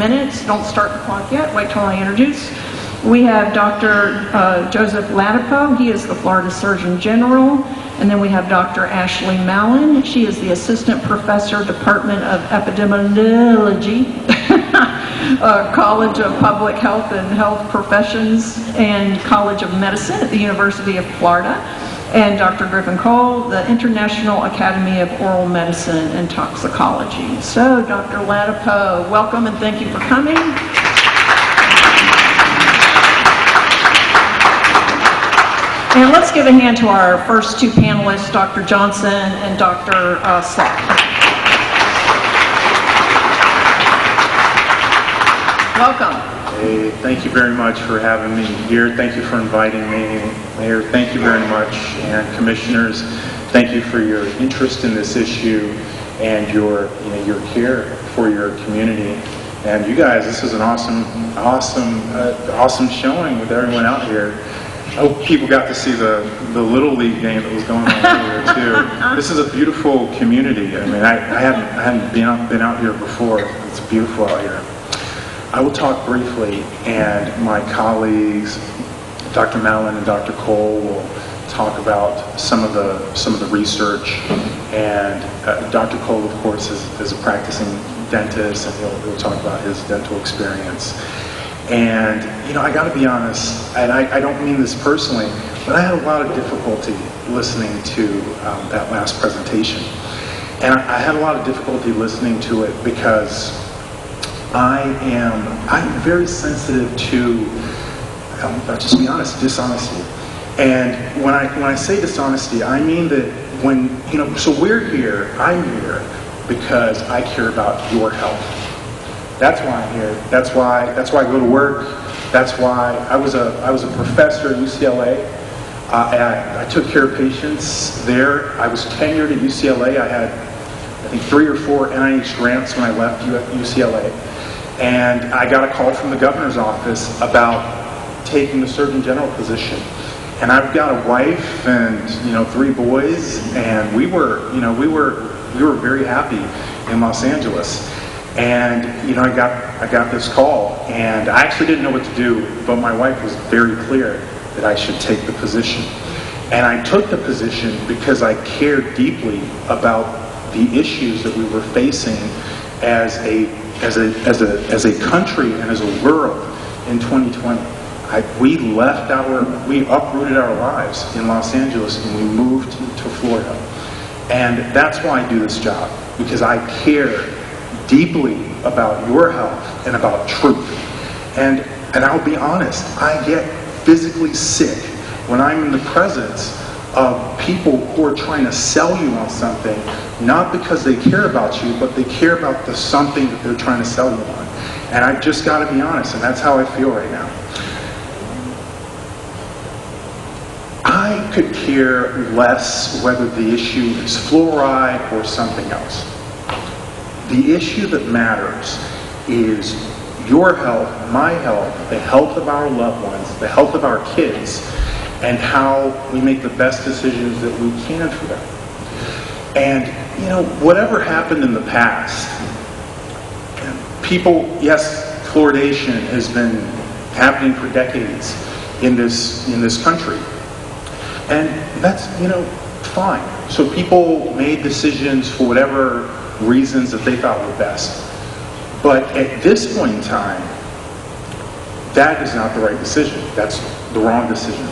minutes. Don't start the clock yet. Wait till I introduce. We have Dr. Joseph Latipo. He is the Florida Surgeon General. And then we have Dr. Ashley Mallon. She is the Assistant Professor, Department of Epidemiology, College of Public Health and Health Professions, and College of Medicine at the University of Florida. And Dr. Griffin Cole, the International Academy of Oral Medicine and Toxicology. So, Dr. Latipo, welcome and thank you for coming. And let's give a hand to our first two panelists, Dr. Johnson and Dr. Slack. Welcome. Hey, thank you very much for having me here. Thank you for inviting me. Mayor, thank you very much. And commissioners, thank you for your interest in this issue and your care for your community. And you guys, this is an awesome showing with everyone out here. I hope people got to see the Little League game that was going on earlier too. This is a beautiful community. I mean, I hadn't been out here before. It's beautiful out here. I will talk briefly, and my colleagues, Dr. Mallon and Dr. Cole, will talk about some of the research. And Dr. Cole, of course, is a practicing dentist, and he'll talk about his dental experience. And, I got to be honest, and I don't mean this personally, but I had a lot of difficulty listening to that last presentation. And I had a lot of difficulty listening to it because I'm very sensitive to, I'll just be honest, dishonesty. And when I say dishonesty, I mean that so I'm here because I care about your health. That's why I'm here. That's why I go to work. That's why I was a professor at UCLA. I took care of patients there. I was tenured at UCLA. I had, I think, 3 or 4 NIH grants when I left UCLA. And I got a call from the governor's office about taking the Surgeon General position. And I've got a wife and 3 boys, and we were very happy in Los Angeles. And I got this call, and I actually didn't know what to do, but my wife was very clear that I should take the position. And I took the position because I cared deeply about the issues that we were facing as a country and as a world in 2020. We uprooted our lives in Los Angeles and we moved to Florida. And that's why I do this job, because I care deeply about your health and about truth. And I'll be honest, I get physically sick when I'm in the presence of people who are trying to sell you on something, not because they care about you, but they care about the something that they're trying to sell you on. And I've just got to be honest, and that's how I feel right now. I could care less whether the issue is fluoride or something else. The issue that matters is your health, my health, the health of our loved ones, the health of our kids, and how we make the best decisions that we can for them. And, whatever happened in the past, fluoridation has been happening for decades in this country. And that's, fine. So people made decisions for whatever reasons that they thought were best. But at this point in time, that is not the right decision. That's the wrong decision.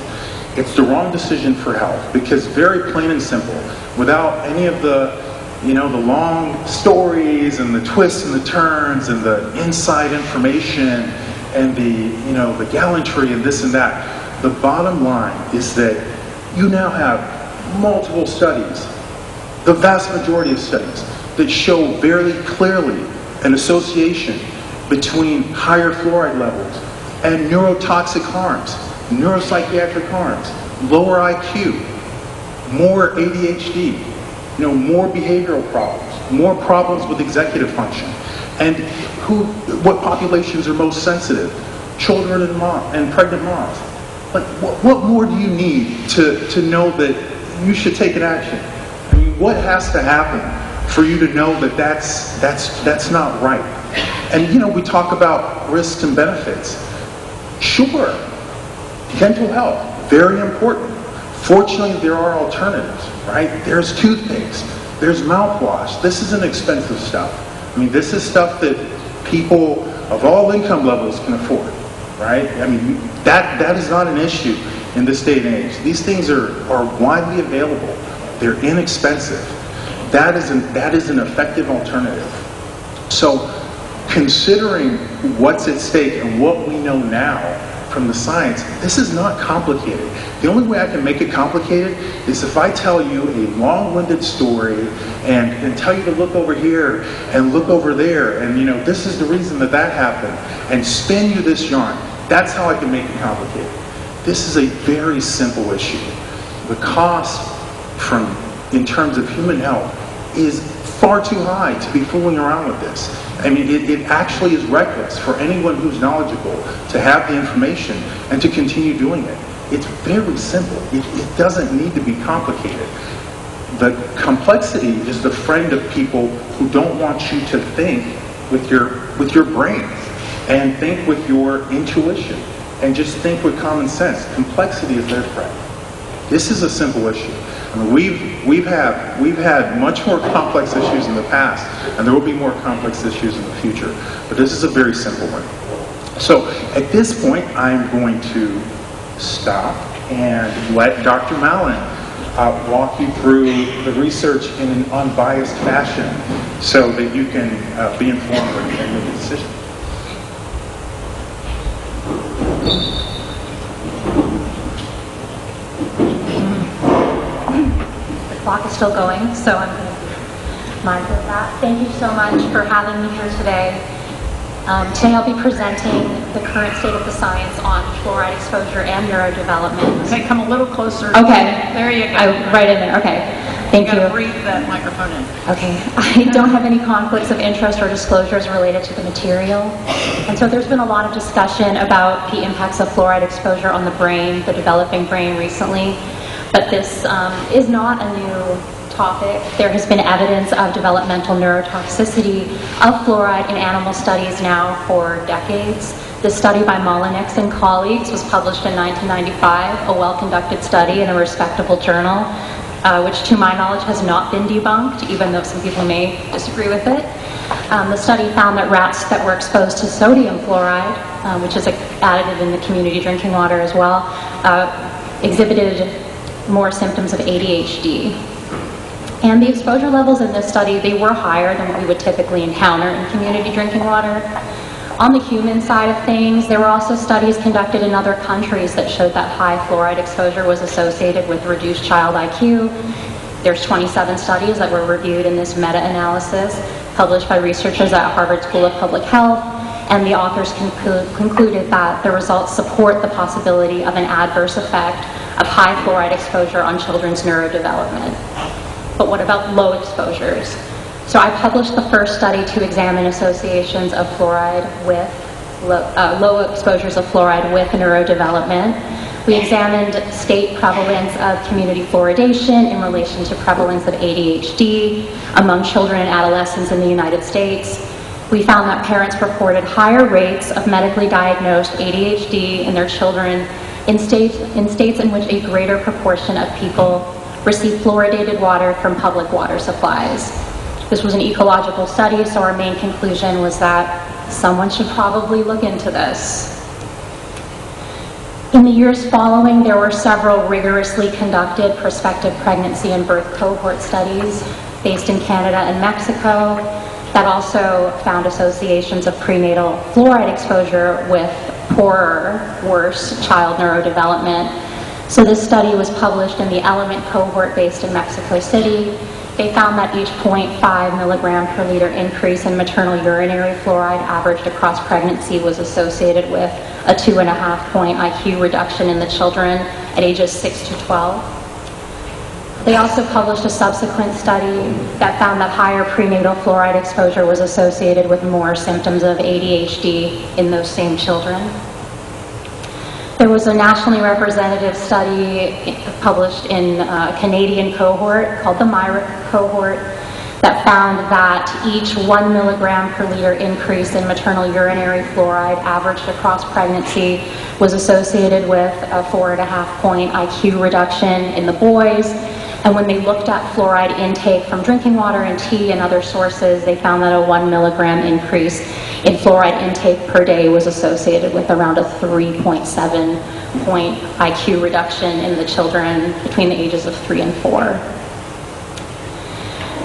It's the wrong decision for health, because very plain and simple, without any of the long stories and the twists and the turns and the inside information and the gallantry and this and that, the bottom line is that you now have multiple studies, the vast majority of studies, that show very clearly an association between higher fluoride levels and neurotoxic harms, neuropsychiatric harms, lower IQ, more ADHD, more behavioral problems, more problems with executive function. And what populations are most sensitive? Children and pregnant moms. Like, what more do you need to know that you should take an action? I mean, what has to happen for you to know that that's not right? And we talk about risks and benefits. Sure, dental health, very important. Fortunately, there are alternatives, right? There's toothpaste, there's mouthwash. This isn't expensive stuff. I mean, this is stuff that people of all income levels can afford, right? I mean, that is not an issue in this day and age. These things are widely available. They're inexpensive. That is an effective alternative. So, considering what's at stake and what we know now from the science, this is not complicated. The only way I can make it complicated is if I tell you a long-winded story and tell you to look over here and look over there and this is the reason that happened and spin you this yarn. That's how I can make it complicated. This is a very simple issue. The cost in terms of human health is far too high to be fooling around with this. I mean, it actually is reckless for anyone who's knowledgeable to have the information and to continue doing it. It's very simple. It doesn't need to be complicated. The complexity is the friend of people who don't want you to think with your brain and think with your intuition and just think with common sense. Complexity is their friend. This is a simple issue. I mean, we've had much more complex issues in the past, and there will be more complex issues in the future. But this is a very simple one. So at this point, I'm going to stop and let Dr. Mallon walk you through the research in an unbiased fashion, so that you can be informed and make a decision. Clock is still going, so I'm going to be mindful of that. Thank you so much for having me here today. Today I'll be presenting the current state of the science on fluoride exposure and neurodevelopment. Okay, come a little closer. Okay. There you go. Right in there. Okay. Thank you. You gotta breathe that microphone in. Okay. I don't have any conflicts of interest or disclosures related to the material. And so there's been a lot of discussion about the impacts of fluoride exposure on the brain, the developing brain recently. But this is not a new topic. There has been evidence of developmental neurotoxicity of fluoride in animal studies now for decades. This study by Molinex and colleagues was published in 1995, a well-conducted study in a respectable journal, which to my knowledge has not been debunked, even though some people may disagree with it. The study found that rats that were exposed to sodium fluoride, which is added in the community drinking water as well, exhibited more symptoms of ADHD. And the exposure levels in this study, they were higher than what we would typically encounter in community drinking water. On the human side of things, there were also studies conducted in other countries that showed that high fluoride exposure was associated with reduced child IQ. There's 27 studies that were reviewed in this meta-analysis published by researchers at Harvard School of Public Health, and the authors concluded that the results support the possibility of an adverse effect of high fluoride exposure on children's neurodevelopment. But what about low exposures? So I published the first study to examine associations of fluoride with low exposures of fluoride with neurodevelopment. We examined state prevalence of community fluoridation in relation to prevalence of ADHD among children and adolescents in the United States. We found that parents reported higher rates of medically diagnosed ADHD in their children in states in which a greater proportion of people receive fluoridated water from public water supplies. This was an ecological study, so our main conclusion was that someone should probably look into this. In the years following, there were several rigorously conducted prospective pregnancy and birth cohort studies based in Canada and Mexico that also found associations of prenatal fluoride exposure with poorer, worse child neurodevelopment. So this study was published in the Element cohort based in Mexico City. They found that each 0.5 milligram per liter increase in maternal urinary fluoride averaged across pregnancy was associated with a 2.5 point IQ reduction in the children at ages 6 to 12. They also published a subsequent study that found that higher prenatal fluoride exposure was associated with more symptoms of ADHD in those same children. There was a nationally representative study published in a Canadian cohort called the MIRA cohort that found that each 1 milligram per liter increase in maternal urinary fluoride averaged across pregnancy was associated with a 4.5-point IQ reduction in the boys. And when they looked at fluoride intake from drinking water and tea and other sources, they found that a 1 milligram increase in fluoride intake per day was associated with around a 3.7-point IQ reduction in the children between the ages of 3 and 4.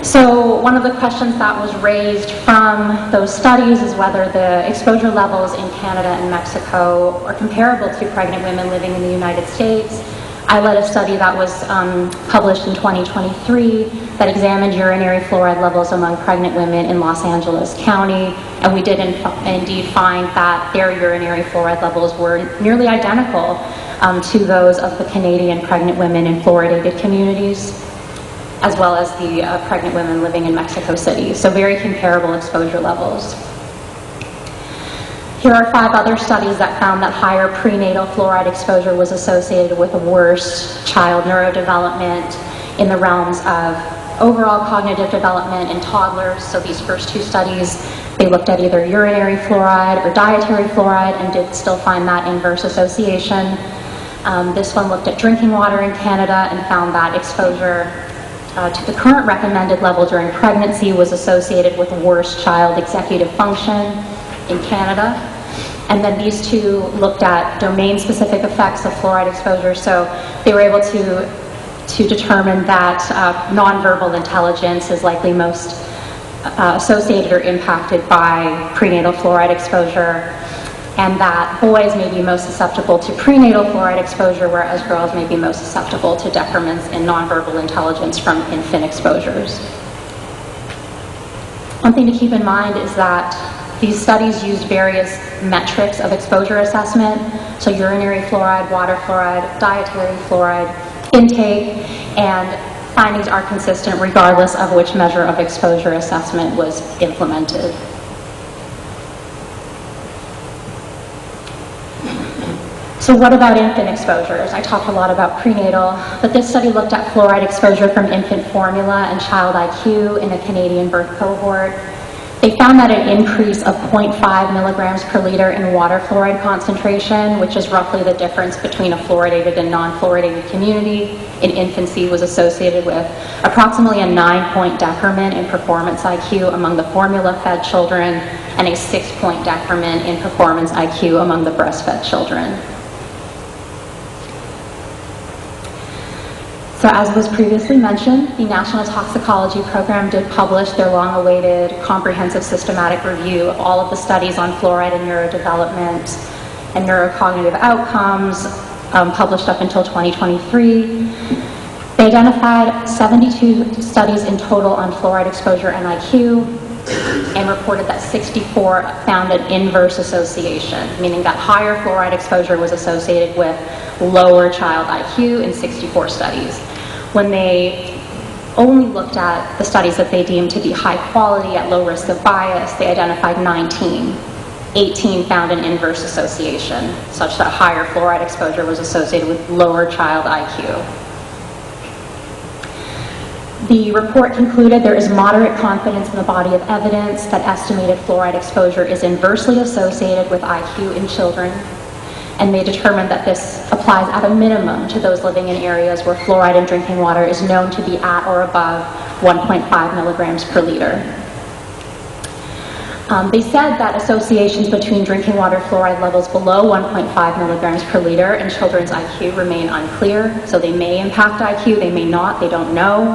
So one of the questions that was raised from those studies is whether the exposure levels in Canada and Mexico are comparable to pregnant women living in the United States. I led a study that was published in 2023 that examined urinary fluoride levels among pregnant women in Los Angeles County, and we did indeed find that their urinary fluoride levels were nearly identical to those of the Canadian pregnant women in fluoridated communities, as well as the pregnant women living in Mexico City. So very comparable exposure levels. Here are 5 other studies that found that higher prenatal fluoride exposure was associated with worse child neurodevelopment in the realms of overall cognitive development in toddlers. So these first 2 studies, they looked at either urinary fluoride or dietary fluoride and did still find that inverse association. This one looked at drinking water in Canada and found that exposure to the current recommended level during pregnancy was associated with worse child executive function in Canada. And then these 2 looked at domain-specific effects of fluoride exposure. So they were able to determine that nonverbal intelligence is likely most associated or impacted by prenatal fluoride exposure, and that boys may be most susceptible to prenatal fluoride exposure, whereas girls may be most susceptible to decrements in nonverbal intelligence from infant exposures. One thing to keep in mind is that these studies used various metrics of exposure assessment, so urinary fluoride, water fluoride, dietary fluoride intake, and findings are consistent regardless of which measure of exposure assessment was implemented. So what about infant exposures? I talked a lot about prenatal, but this study looked at fluoride exposure from infant formula and child IQ in a Canadian birth cohort. They found that an increase of 0.5 milligrams per liter in water fluoride concentration, which is roughly the difference between a fluoridated and non-fluoridated community, in infancy was associated with approximately a 9-point decrement in performance IQ among the formula-fed children and a 6-point decrement in performance IQ among the breastfed children. So as was previously mentioned, the National Toxicology Program did publish their long-awaited comprehensive systematic review of all of the studies on fluoride and neurodevelopment and neurocognitive outcomes published up until 2023. They identified 72 studies in total on fluoride exposure and IQ and reported that 64 found an inverse association, meaning that higher fluoride exposure was associated with lower child IQ in 64 studies. When they only looked at the studies that they deemed to be high quality at low risk of bias, they identified 19. 18 found an inverse association, such that higher fluoride exposure was associated with lower child IQ. The report concluded there is moderate confidence in the body of evidence that estimated fluoride exposure is inversely associated with IQ in children, and they determined that this applies at a minimum to those living in areas where fluoride in drinking water is known to be at or above 1.5 milligrams per liter. They said that associations between drinking water fluoride levels below 1.5 milligrams per liter and children's IQ remain unclear, so they may impact IQ, they may not, they don't know.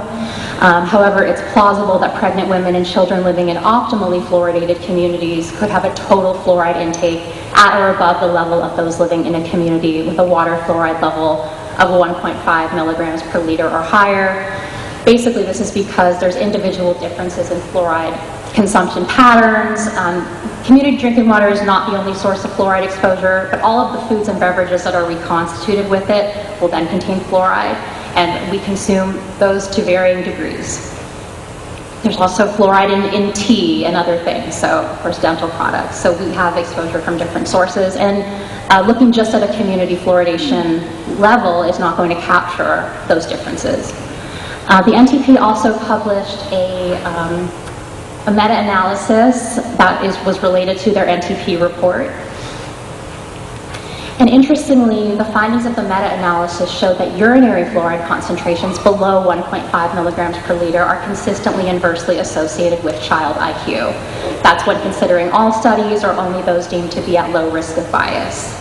However, it's plausible that pregnant women and children living in optimally fluoridated communities could have a total fluoride intake at or above the level of those living in a community with a water fluoride level of 1.5 milligrams per liter or higher. Basically, this is because there's individual differences in fluoride consumption patterns. Community drinking water is not the only source of fluoride exposure, but all of the foods and beverages that are reconstituted with it will then contain fluoride, and we consume those to varying degrees. There's also fluoride in tea and other things, so of course dental products. So we have exposure from different sources, and looking just at a community fluoridation level is not going to capture those differences. The NTP also published a meta-analysis that was related to their NTP report. And interestingly, the findings of the meta-analysis showed that urinary fluoride concentrations below 1.5 milligrams per liter are consistently inversely associated with child IQ. That's when considering all studies or only those deemed to be at low risk of bias.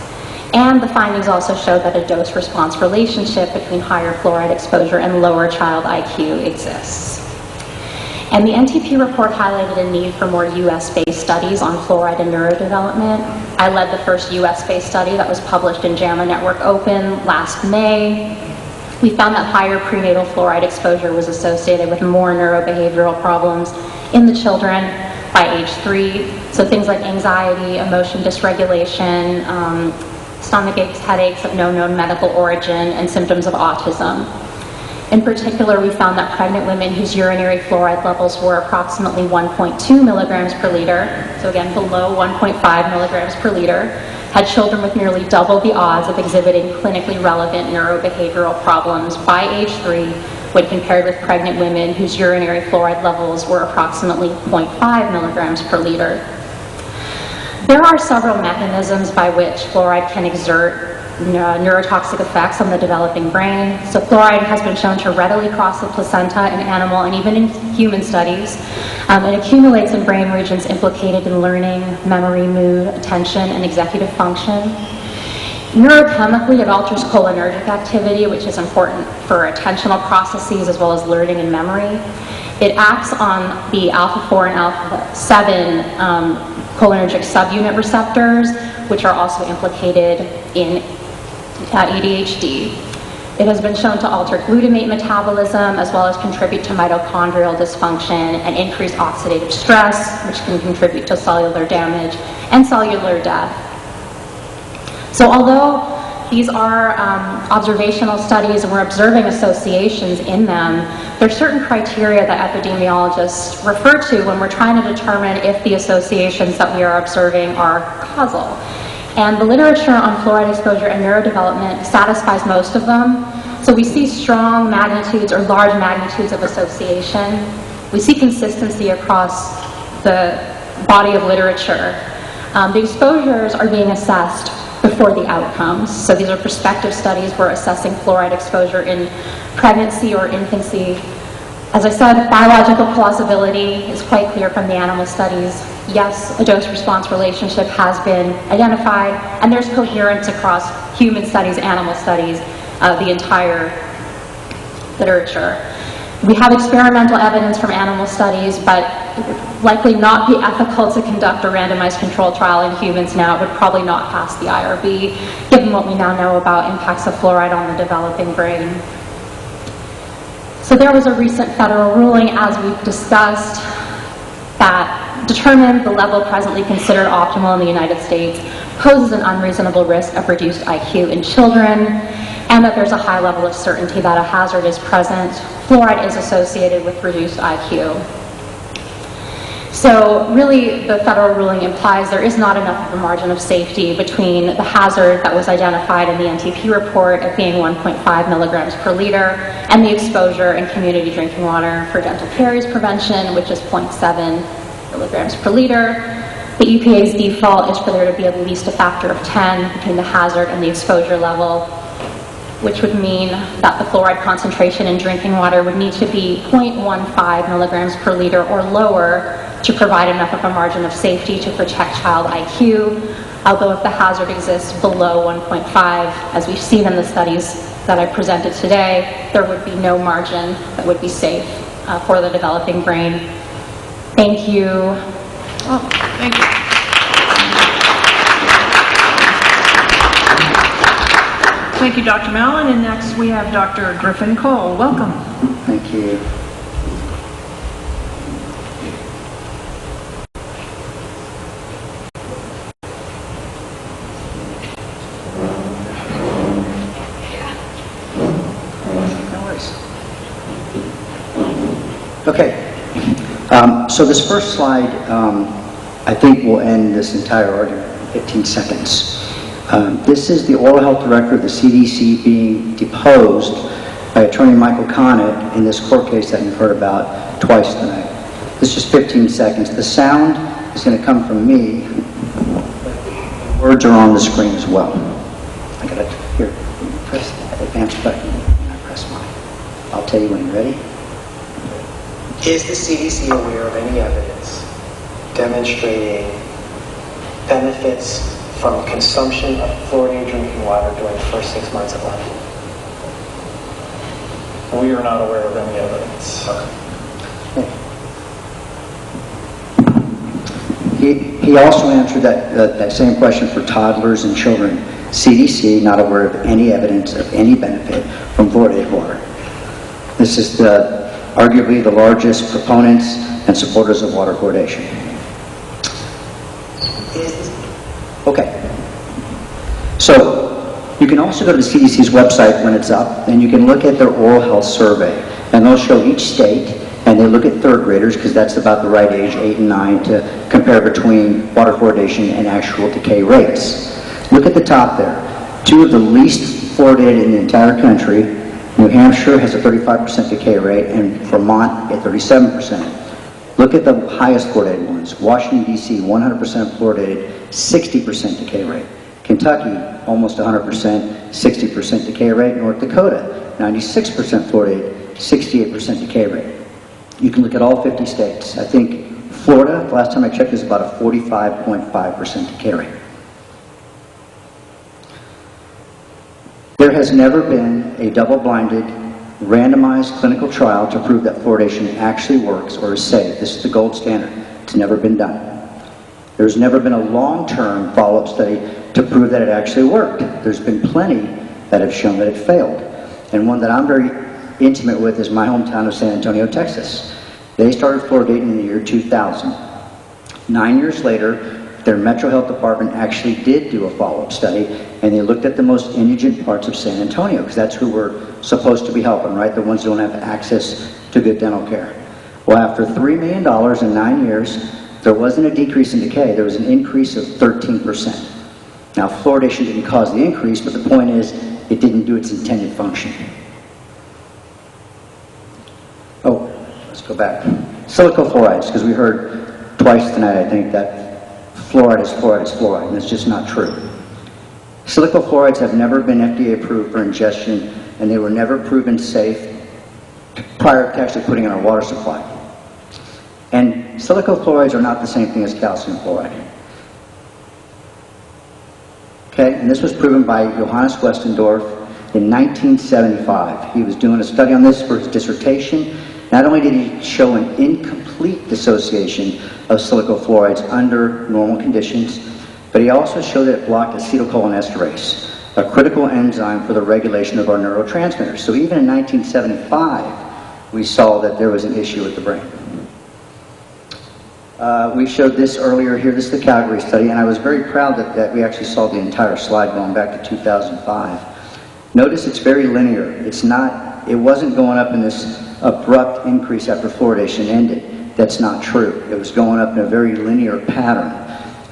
And the findings also show that a dose-response relationship between higher fluoride exposure and lower child IQ exists. And the NTP report highlighted a need for more US-based studies on fluoride and neurodevelopment. I led the first US-based study that was published in JAMA Network Open last May. We found that higher prenatal fluoride exposure was associated with more neurobehavioral problems in the children by age 3. So things like anxiety, emotion dysregulation, stomach aches, headaches of no known medical origin, and symptoms of autism. In particular, we found that pregnant women whose urinary fluoride levels were approximately 1.2 milligrams per liter, so again below 1.5 milligrams per liter, had children with nearly double the odds of exhibiting clinically relevant neurobehavioral problems by age 3 when compared with pregnant women whose urinary fluoride levels were approximately 0.5 milligrams per liter. There are several mechanisms by which fluoride can exert neurotoxic effects on the developing brain. So fluoride has been shown to readily cross the placenta in animal and even in human studies. It accumulates in brain regions implicated in learning, memory, mood, attention, and executive function. Neurochemically, it alters cholinergic activity, which is important for attentional processes as well as learning and memory. It acts on the alpha-4 and alpha-7 cholinergic subunit receptors, which are also implicated in ADHD. It has been shown to alter glutamate metabolism as well as contribute to mitochondrial dysfunction and increase oxidative stress, which can contribute to cellular damage and cellular death. So although these are observational studies and we're observing associations in them, there are certain criteria that epidemiologists refer to when we're trying to determine if the associations that we are observing are causal. And the literature on fluoride exposure and neurodevelopment satisfies most of them. So we see strong magnitudes or large magnitudes of association. We see consistency across the body of literature. The exposures are being assessed before the outcomes. So these are prospective studies. We're assessing fluoride exposure in pregnancy or infancy. As I said, biological plausibility is quite clear from the animal studies. Yes, a dose-response relationship has been identified, and there's coherence across human studies, animal studies, the entire literature. We have experimental evidence from animal studies, but it would likely not be ethical to conduct a randomized control trial in humans now. It would probably not pass the IRB, given what we now know about impacts of fluoride on the developing brain. So there was a recent federal ruling, as we've discussed, that determined the level presently considered optimal in the United States poses an unreasonable risk of reduced IQ in children, and that there's a high level of certainty that a hazard is present. Fluoride is associated with reduced IQ. So really, the federal ruling implies there is not enough of a margin of safety between the hazard that was identified in the NTP report of being 1.5 milligrams per liter and the exposure in community drinking water for dental caries prevention, which is 0.7 milligrams per liter. The EPA's default is for there to be at least a factor of 10 between the hazard and the exposure level, which would mean that the fluoride concentration in drinking water would need to be 0.15 milligrams per liter or lower to provide enough of a margin of safety to protect child IQ, although if the hazard exists below 1.5, as we've seen in the studies that I presented today, there would be no margin that would be safe for the developing brain. Thank you. Oh, thank you. Thank you, Dr. Mallon. And next we have Dr. Griffin Cole. Welcome. Thank you. Okay. So this first slide, I think will end this entire argument in 15 seconds. This is the oral health director of the CDC being deposed by attorney Michael Connick in this court case that you've heard about twice tonight. This is just 15 seconds. The sound is going to come from me. Words are on the screen as well. I got it here. Press that advance button. I press mine. I'll tell you when you're ready. Is the CDC aware of any evidence demonstrating benefits from consumption of fluoridated drinking water during the first 6 months of life? We are not aware of any evidence. He also answered that same question for toddlers and children. CDC not aware of any evidence of any benefit from fluoridated water. This is arguably the largest proponents and supporters of water fluoridation. Okay. So you can also go to the CDC's website when it's up, and you can look at their oral health survey. And they'll show each state, and they look at third graders, because that's about the right age, 8 and 9, to compare between water fluoridation and actual decay rates. Look at the top there. 2 of the least fluoridated in the entire country. New Hampshire has a 35% decay rate, and Vermont at 37%. Look at the highest fluoridated ones. Washington, D.C., 100% fluoridated, 60% decay rate. Kentucky, almost 100%, 60% decay rate. North Dakota, 96% fluoridated, 68% decay rate. You can look at all 50 states. I think Florida, the last time I checked, is about a 45.5% decay rate. There has never been a double-blinded, randomized clinical trial to prove that fluoridation actually works or is safe. This is the gold standard. It's never been done. There's never been a long-term follow-up study to prove that it actually worked. There's been plenty that have shown that it failed. And one that I'm very intimate with is my hometown of San Antonio, Texas. They started fluoridating in the year 2000. 9 years later, their Metro Health Department actually did do a follow-up study, and they looked at the most indigent parts of San Antonio, because that's who we're supposed to be helping, right? The ones who don't have access to good dental care. Well, after $3 million in 9 years, there wasn't a decrease in decay. There was an increase of 13%. Now, fluoridation didn't cause the increase, but the point is, it didn't do its intended function. Oh, let's go back. Silicofluorides, because we heard twice tonight, I think, that fluoride is fluoride is fluoride, and it's just not true. Silicofluorides have never been FDA approved for ingestion, and they were never proven safe prior to actually putting in our water supply. And silicofluorides are not the same thing as calcium fluoride. Okay, and this was proven by Johannes Westendorf in 1975. He was doing a study on this for his dissertation. Not only did he show an incomplete dissociation of silicofluorides under normal conditions, but he also showed that it blocked acetylcholinesterase, a critical enzyme for the regulation of our neurotransmitters. So even in 1975, we saw that there was an issue with the brain. We showed this earlier here. This is the Calgary study, and I was very proud that we actually saw the entire slide going back to 2005. Notice it's very linear. It wasn't going up in this abrupt increase after fluoridation ended. That's not true. It was going up in a very linear pattern.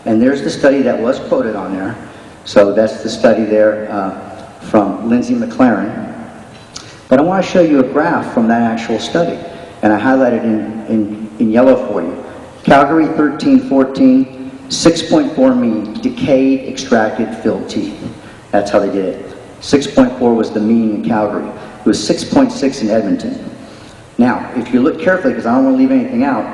And there's the study that was quoted on there. So that's the study there from Lindsay McLaren. But I want to show you a graph from that actual study, and I highlighted in yellow for you. Calgary 13-14, 6.4 mean, decayed, extracted, filled teeth. That's how they did it. 6.4 was the mean in Calgary. It was 6.6 in Edmonton. Now, if you look carefully, because I don't want to leave anything out,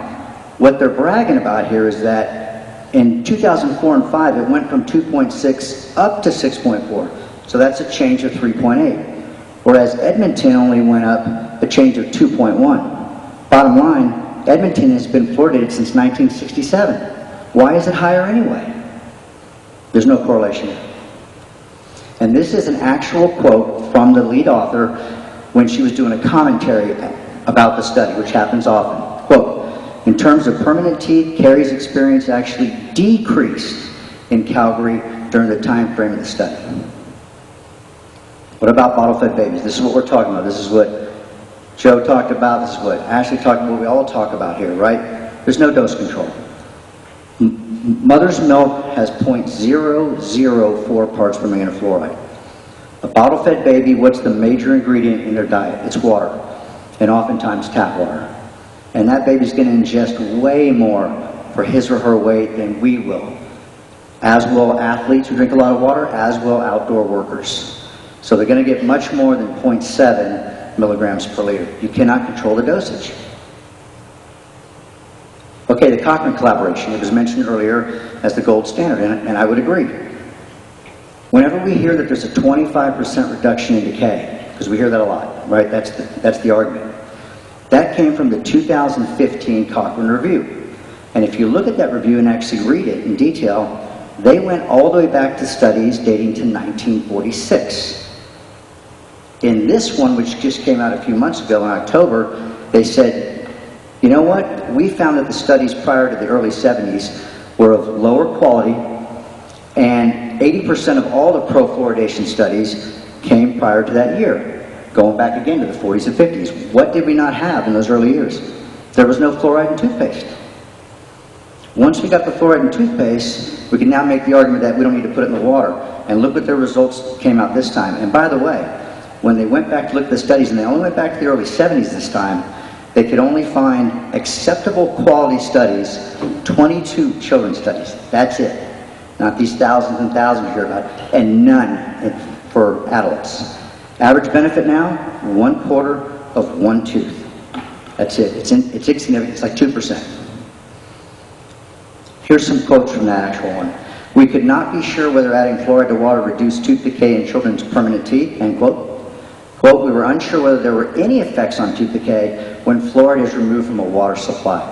what they're bragging about here is that in 2004 and 5, it went from 2.6 up to 6.4. So that's a change of 3.8. Whereas Edmonton only went up a change of 2.1. Bottom line, Edmonton has been fluoridated since 1967. Why is it higher anyway? There's no correlation. And this is an actual quote from the lead author when she was doing a commentary about the study, which happens often. Quote, in terms of permanent teeth, Carrie's experience actually decreased in Calgary during the time frame of the study. What about bottle-fed babies? This is what we're talking about. This is what Joe talked about. This is what Ashley talked about. What we all talk about here, right? There's no dose control. Mother's milk has 0.004 parts per million of fluoride. A bottle-fed baby, what's the major ingredient in their diet? It's water, and oftentimes tap water. And that baby's going to ingest way more for his or her weight than we will. As will athletes who drink a lot of water, as will outdoor workers. So they're going to get much more than 0.7 milligrams per liter. You cannot control the dosage. Okay, the Cochrane collaboration, it was mentioned earlier as the gold standard, and I would agree. Whenever we hear that there's a 25% reduction in decay, because we hear that a lot, right? That's the argument. That came from the 2015 Cochrane review. And if you look at that review and actually read it in detail, they went all the way back to studies dating to 1946. In this one, which just came out a few months ago in October, they said, you know what? We found that the studies prior to the early 70s were of lower quality, and 80% of all the pro-fluoridation studies came prior to that year, going back again to the 40s and 50s. What did we not have in those early years? There was no fluoride in toothpaste. Once we got the fluoride in toothpaste, we can now make the argument that we don't need to put it in the water. And look what their results came out this time. And by the way, when they went back to look at the studies, and they only went back to the early 70s this time, they could only find acceptable quality studies, 22 children's studies. That's it. Not these thousands and thousands you hear about, and none for adults. Average benefit now, 1/4 of one tooth. That's it. It's insignificant. It's like 2%. Here's some quotes from that actual one. We could not be sure whether adding fluoride to water reduced tooth decay in children's permanent teeth, end quote. Quote, we were unsure whether there were any effects on tooth decay when fluoride is removed from a water supply.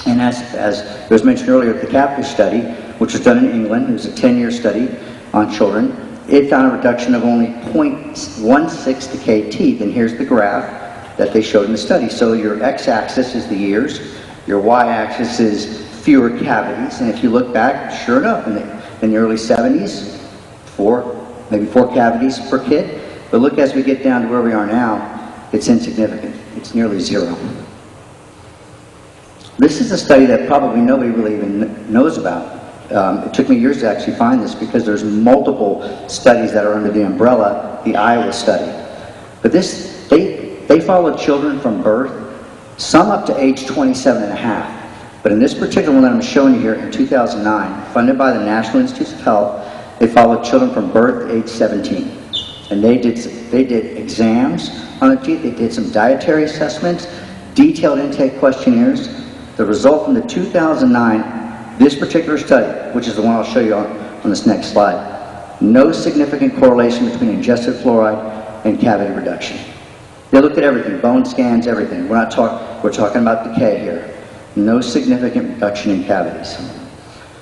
And as was mentioned earlier, the Catfish study, which was done in England, it was a 10-year study on children, it found a reduction of only 0.16 decayed teeth. And here's the graph that they showed in the study. So your x-axis is the years, your y-axis is fewer cavities, and if you look back, sure enough, in the early 70s, maybe four cavities per kid. But look, as we get down to where we are now, it's insignificant. It's nearly zero. This is a study that probably nobody really even knows about. It took me years to actually find this because there's multiple studies that are under the umbrella, the Iowa study. But this, they followed children from birth, some up to age 27 and a half. But in this particular one that I'm showing you here in 2009, funded by the National Institutes of Health, they followed children from birth to age 17. And they did exams on the teeth, they did some dietary assessments, detailed intake questionnaires. The result from the 2009, this particular study, which is the one I'll show you on this next slide, no significant correlation between ingested fluoride and cavity reduction. They looked at everything, bone scans, everything. We're talking about decay here. No significant reduction in cavities.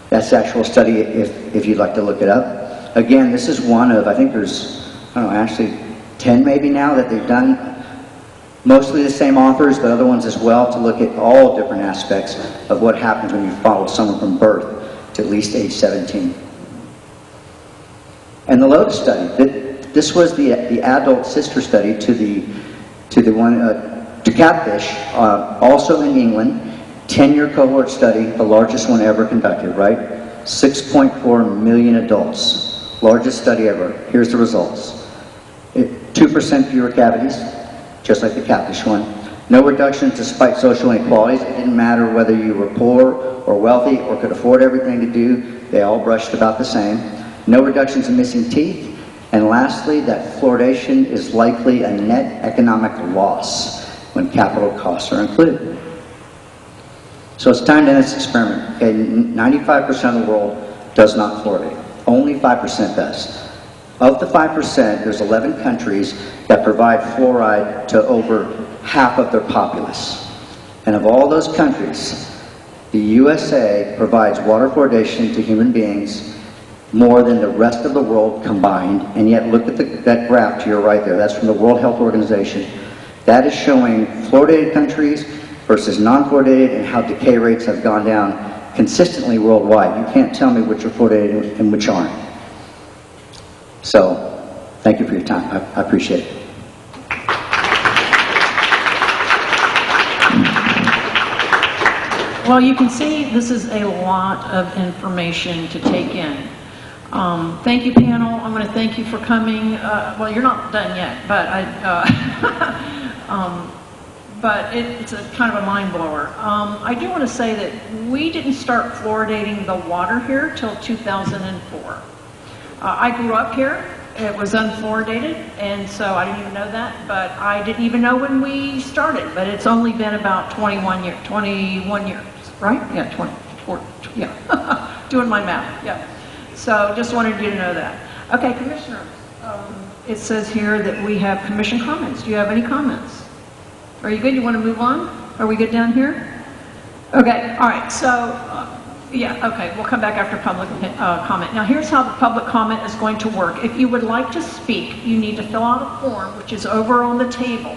That's the actual study if you'd like to look it up. Again, this is one of, I think there's, I don't know, actually 10 maybe now that they've done. Mostly the same authors, but other ones as well, to look at all different aspects of what happens when you follow someone from birth to at least age 17. And the Lotus study, this was the adult sister study to Catfish, also in England. 10-year cohort study, the largest one ever conducted, right? 6.4 million adults. Largest study ever. Here's the results. 2% fewer cavities, just like the Catfish one. No reductions despite social inequalities. It didn't matter whether you were poor or wealthy or could afford everything to do. They all brushed about the same. No reductions in missing teeth. And lastly, that fluoridation is likely a net economic loss when capital costs are included. So it's time to end this experiment. Okay, 95% of the world does not fluoridate. Only 5% does. Of the 5%, there's 11 countries that provide fluoride to over half of their populace. And of all those countries, the USA provides water fluoridation to human beings more than the rest of the world combined. And yet, look at that graph to your right there. That's from the World Health Organization. That is showing fluoridated countries versus non-fluoridated and how decay rates have gone down consistently worldwide. You can't tell me which are fluoridated and which aren't. So, thank you for your time. I appreciate it. Well, you can see this is a lot of information to take in. Thank you, panel. I want to thank you for coming. Well, you're not done yet, but it's a kind of a mind blower. I do want to say that we didn't start fluoridating the water here till 2004. I grew up here. It was unfluoridated, and so I didn't even know that, but I didn't even know when we started, but it's only been about 21 years, right? Yeah, 24, yeah. Doing my math, yeah. So just wanted you to know that. Okay, commissioners, it says here that we have commission comments. Do you have any comments? Are you good? You want to move on? Are we good down here? Okay, all right, so, yeah, okay, we'll come back after public comment. Now, here's how the public comment is going to work. If you would like to speak, you need to fill out a form, which is over on the table.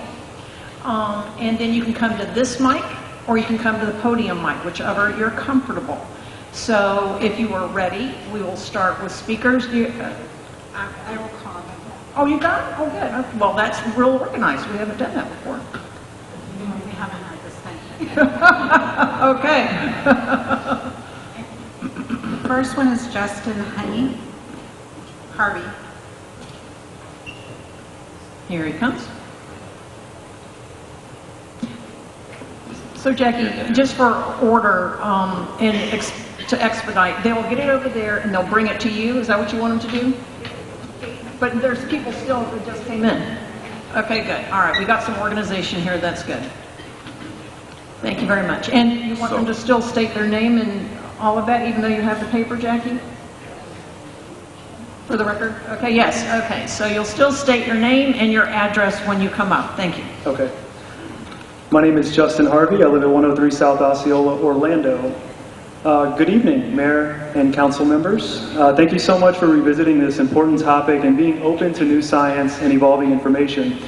And then you can come to this mic, or you can come to the podium mic, whichever you're comfortable. So if you are ready, we will start with speakers. I will comment. Oh, you got it? Oh, good. Well, that's real organized. We haven't done that before. We haven't had this thing. Okay. The first one is Justin Harvey. Here he comes. So Jackie, just for order and to expedite, they will get it over there and they'll bring it to you. Is that what you want them to do? But there's people still who just came in. Okay, good. All right, we got some organization here. That's good. Thank you very much. And you want them to still state their name and all of that, even though you have the paper, Jackie? For the record? Okay, yes. Okay, so you'll still state your name and your address when you come up. Thank you. Okay. My name is Justin Harvey. I live at 103 South Osceola, Orlando. Good evening, Mayor and council members. Thank you so much for revisiting this important topic and being open to new science and evolving information.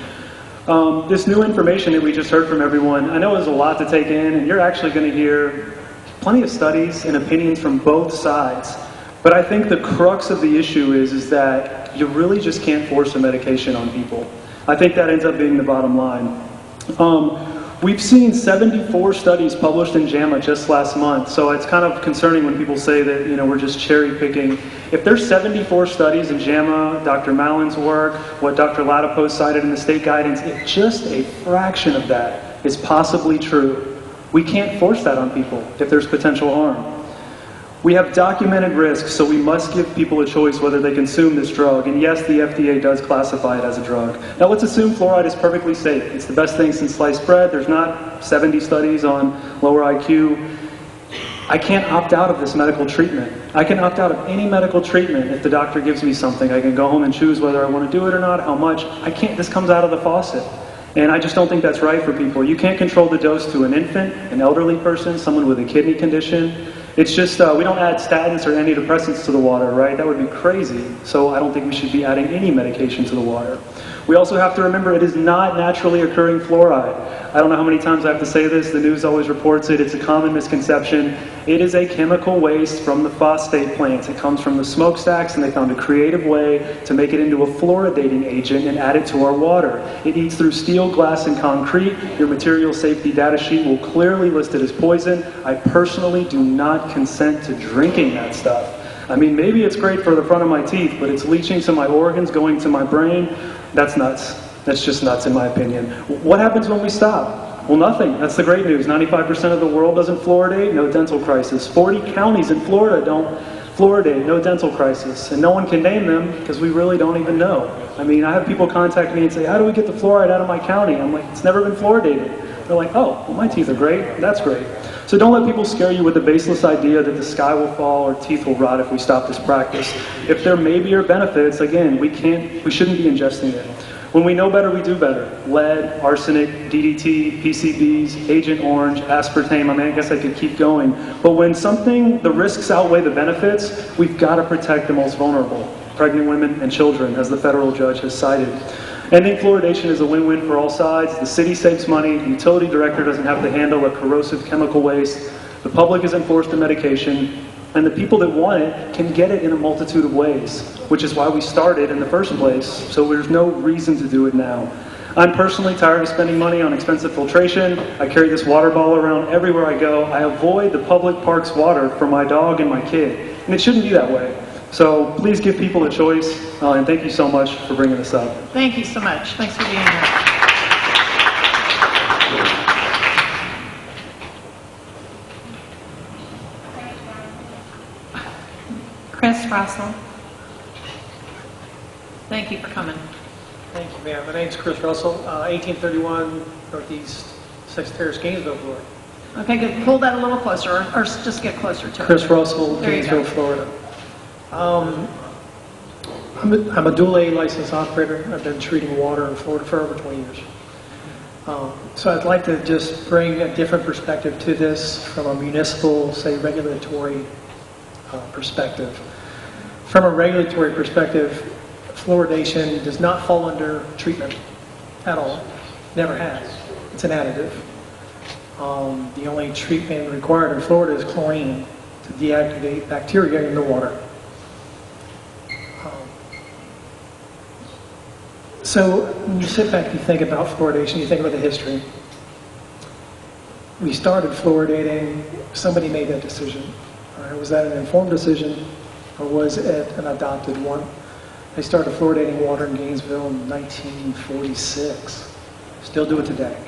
This new information that we just heard from everyone, I know is a lot to take in, and you're actually going to hear plenty of studies and opinions from both sides. But I think the crux of the issue is that you really just can't force a medication on people. I think that ends up being the bottom line. We've seen 74 studies published in JAMA just last month, so it's kind of concerning when people say that, you know, we're just cherry picking. If there's 74 studies in JAMA, Dr. Mallon's work, what Dr. Latipos cited in the state guidance, if just a fraction of that is possibly true, we can't force that on people if there's potential harm. We have documented risks, so we must give people a choice whether they consume this drug. And yes, the FDA does classify it as a drug. Now let's assume fluoride is perfectly safe. It's the best thing since sliced bread. There's not 70 studies on lower IQ. I can't opt out of this medical treatment. I can opt out of any medical treatment if the doctor gives me something. I can go home and choose whether I want to do it or not, how much. I can't, this comes out of the faucet. And I just don't think that's right for people. You can't control the dose to an infant, an elderly person, someone with a kidney condition. It's just, we don't add statins or antidepressants to the water, right? That would be crazy. So I don't think we should be adding any medication to the water. We also have to remember it is not naturally occurring fluoride. I don't know how many times I have to say this. The news always reports it. It's a common misconception. It is a chemical waste from the phosphate plants. It comes from the smokestacks, and they found a creative way to make it into a fluoridating agent and add it to our water. It eats through steel, glass, and concrete. Your material safety data sheet will clearly list it as poison. I personally do not consent to drinking that stuff. I mean, maybe it's great for the front of my teeth, but it's leaching to my organs, going to my brain. That's nuts. That's just nuts in my opinion. What happens when we stop? Well, nothing. That's the great news. 95% of the world doesn't fluoridate, no dental crisis. 40 counties in Florida don't fluoridate, no dental crisis. And no one can name them because we really don't even know. I mean, I have people contact me and say, how do we get the fluoride out of my county? I'm like, it's never been fluoridated. They're like, oh, well, my teeth are great. That's great. So don't let people scare you with the baseless idea that the sky will fall or teeth will rot if we stop this practice. If there maybe are benefits, again, we shouldn't be ingesting it. When we know better, we do better. Lead, arsenic, DDT, PCBs, Agent Orange, aspartame, I mean, I guess I could keep going. But when the risks outweigh the benefits, we've got to protect the most vulnerable, pregnant women and children, as the federal judge has cited. Ending fluoridation is a win-win for all sides. The city saves money, the utility director doesn't have to handle a corrosive chemical waste, the public isn't forced to medication, and the people that want it can get it in a multitude of ways, which is why we started in the first place, so there's no reason to do it now. I'm personally tired of spending money on expensive filtration. I carry this water bottle around everywhere I go. I avoid the public parks water for my dog and my kid, and it shouldn't be that way. So please give people a choice, and thank you so much for bringing this up. Thank you so much. Thanks for being here. Chris Russell. Thank you for coming. Thank you, ma'am. My name's Chris Russell, 1831 Northeast 6th Terrace, Gainesville, Florida. Okay, good. Pull that a little closer, or just get closer to it. Chris Russell, There you go. Gainesville, Florida. I'm a dual A licensed operator. I've been treating water in Florida for over 20 years. So I'd like to just bring a different perspective to this from a municipal, say, regulatory perspective. From a regulatory perspective, fluoridation does not fall under treatment at all. Never has. It's an additive. The only treatment required in Florida is chlorine to deactivate bacteria in the water. So when you sit back and you think about fluoridation, you think about the history. We started fluoridating, somebody made that decision. Was that an informed decision or was it an adopted one? They started fluoridating water in Gainesville in 1946. Still do it today.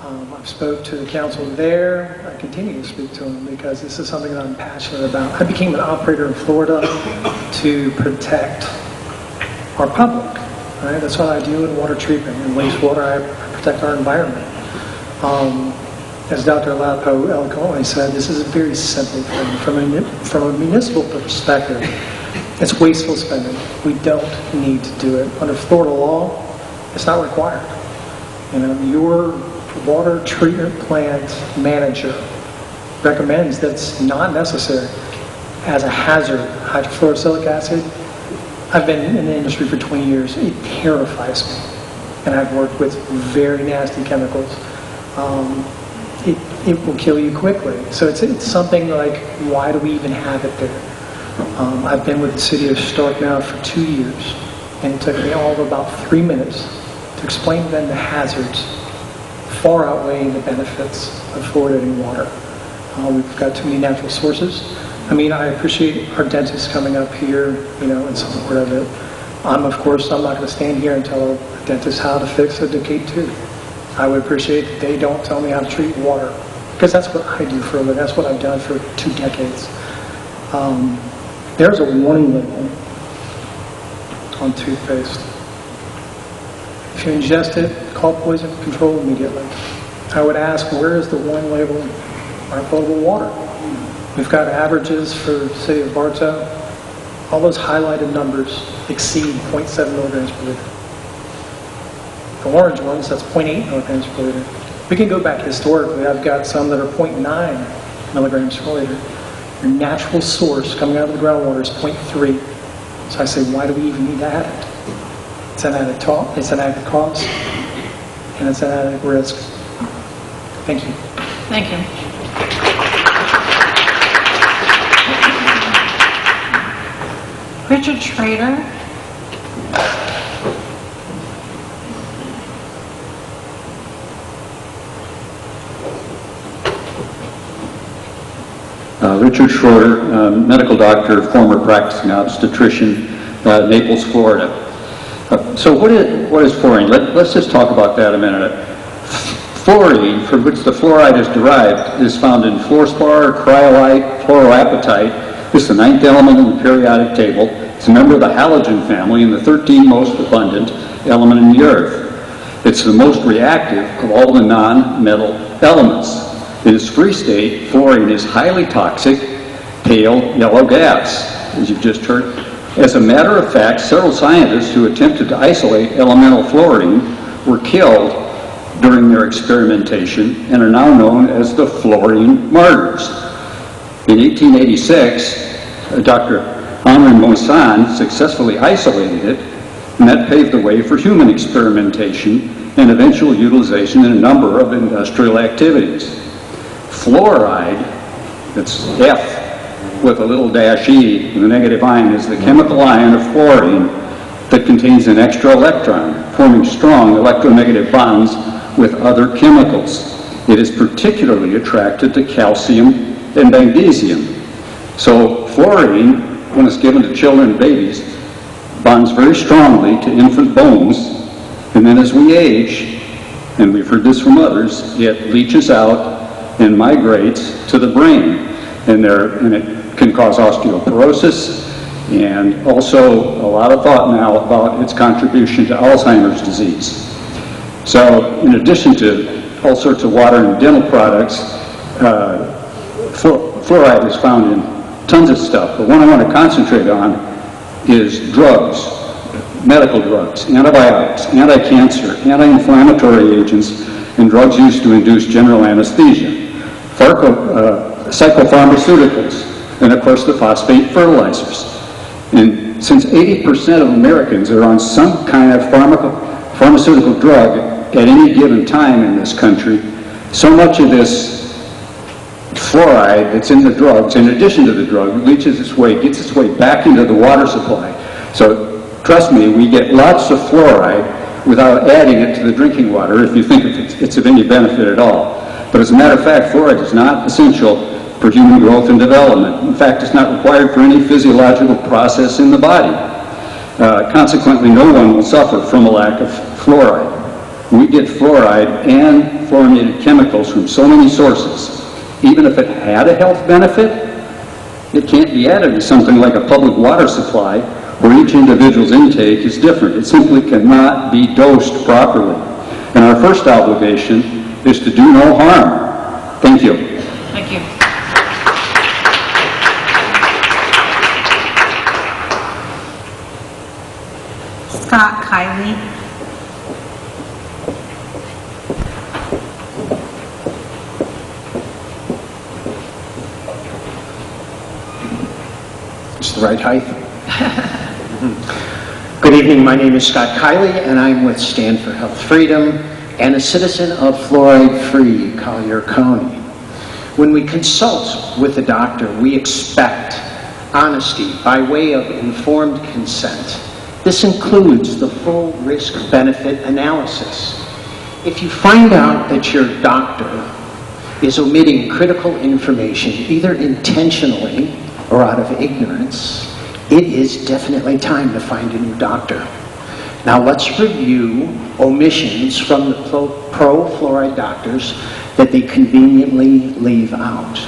I've spoke to the council there. I continue to speak to them because this is something that I'm passionate about. I became an operator in Florida to protect our public. Right? That's what I do in water treatment and wastewater. I protect our environment. As Dr. Lapo eloquently said, this is a very simple thing. From a municipal perspective, it's wasteful spending. We don't need to do it. Under Florida law, it's not required. You know, your water treatment plant manager recommends that it's not necessary as a hazard. Hydrofluorosilicic acid, I've been in the industry for 20 years. It terrifies me. And I've worked with very nasty chemicals. It will kill you quickly. So it's something like, why do we even have it there? I've been with the city of Stark now for 2 years, and it took me all of about 3 minutes to explain to them the hazards far outweighing the benefits of fluoridating water. We've got too many natural sources. I mean, I appreciate our dentists coming up here, you know, in support of it. I'm not going to stand here and tell a dentist how to fix a decayed tooth. I would appreciate that they don't tell me how to treat water, because that's what I do for a living. That's what I've done for 2 decades. There's a warning label on toothpaste. If you ingest it, call poison control immediately. I would ask, where is the warning label on potable water? We've got averages for the city of Bartow. All those highlighted numbers exceed 0.7 milligrams per liter. The orange ones, that's 0.8 milligrams per liter. We can go back historically. I've got some that are 0.9 milligrams per liter. Your natural source coming out of the groundwater is 0.3. So I say, why do we even need to add it? It's an added cost, and it's an added risk. Thank you. Thank you. Richard Schrader. Richard Schroeder, medical doctor, former practicing obstetrician, Naples, Florida. So what is fluorine? Let's just talk about that a minute. Fluorine, from which the fluoride is derived, is found in fluorspar, cryolite, fluoroapatite. This is the 9th element in the periodic table. It's a member of the halogen family and the 13th most abundant element in the earth. It's the most reactive of all the non-metal elements. In its free state, fluorine is highly toxic, pale yellow gas, as you've just heard. As a matter of fact, several scientists who attempted to isolate elemental fluorine were killed during their experimentation and are now known as the fluorine martyrs. In 1886, Dr. Henri Moissan successfully isolated it, and that paved the way for human experimentation and eventual utilization in a number of industrial activities. Fluoride, that's F with a little dash E, and the negative ion is the chemical ion of fluorine that contains an extra electron, forming strong electronegative bonds with other chemicals. It is particularly attracted to calcium and magnesium. So fluorine when it's given to children and babies, bonds very strongly to infant bones, and then as we age, and we've heard this from others, it leaches out and migrates to the brain, and it can cause osteoporosis, and also a lot of thought now about its contribution to Alzheimer's disease. So in addition to all sorts of water and dental products, fluoride is found in tons of stuff, but one I want to concentrate on is drugs, medical drugs, antibiotics, anti-cancer, anti-inflammatory agents, and drugs used to induce general anesthesia, psychopharmaceuticals, and of course the phosphate fertilizers. And since 80% of Americans are on some kind of pharmaceutical drug at any given time in this country, so much of this fluoride that's in the drugs, in addition to the drug, gets its way back into the water supply. So trust me, we get lots of fluoride without adding it to the drinking water if you think it's of any benefit at all. But as a matter of fact, fluoride is not essential for human growth and development. In fact, it's not required for any physiological process in the body. Consequently, no one will suffer from a lack of fluoride. We get fluoride and fluorinated chemicals from so many sources. Even if it had a health benefit, it can't be added to something like a public water supply where each individual's intake is different. It simply cannot be dosed properly. And our first obligation is to do no harm. Thank you. Thank you. Scott Kiley. It's the right height. Good evening, my name is Scott Kiley, and I'm with Stand for Health Freedom and a citizen of fluoride-free Collier County. When we consult with a doctor, we expect honesty by way of informed consent. This includes the full risk-benefit analysis. If you find out that your doctor is omitting critical information, either intentionally or out of ignorance, it is definitely time to find a new doctor. Now let's review omissions from the pro-fluoride doctors that they conveniently leave out.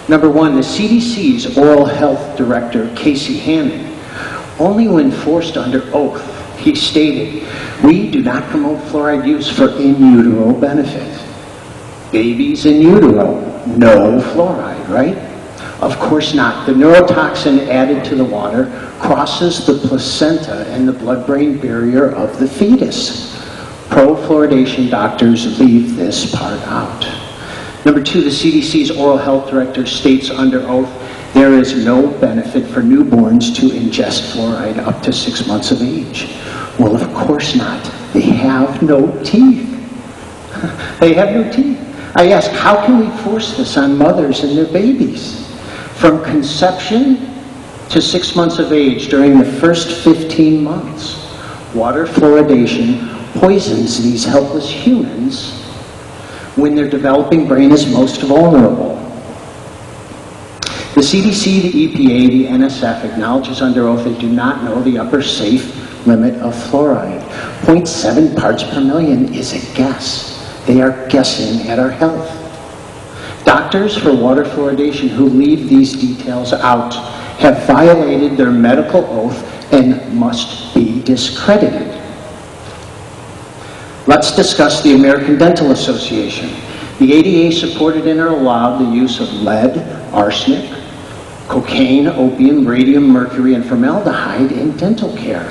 Number one, the CDC's oral health director, Casey Hannon, only when forced under oath, he stated, "We do not promote fluoride use for in utero benefit." Babies in utero, no fluoride, right? Of course not. The neurotoxin added to the water crosses the placenta and the blood-brain barrier of the fetus. Pro-fluoridation doctors leave this part out. Number two, the CDC's oral health director states under oath, there is no benefit for newborns to ingest fluoride up to 6 months of age. Well, of course not. They have no teeth. They have no teeth. I ask, how can we force this on mothers and their babies? From conception to 6 months of age, during the first 15 months, water fluoridation poisons these helpless humans when their developing brain is most vulnerable. The CDC, the EPA, the NSF acknowledges under oath they do not know the upper safe limit of fluoride. 0.7 parts per million is a guess. They are guessing at our health. Doctors for water fluoridation who leave these details out have violated their medical oath and must be discredited. Let's discuss the American Dental Association. The ADA supported and allowed the use of lead, arsenic, cocaine, opium, radium, mercury, and formaldehyde in dental care.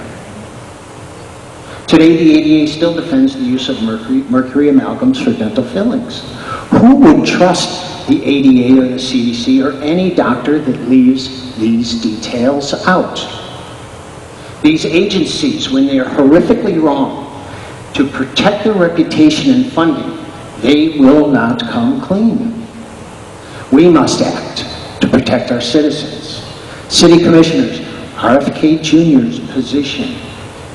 Today, the ADA still defends the use of mercury amalgams for dental fillings. Who would trust the ADA or the CDC or any doctor that leaves these details out? These agencies, when they are horrifically wrong to protect their reputation and funding, they will not come clean. We must act to protect our citizens. City Commissioners, RFK Jr.'s position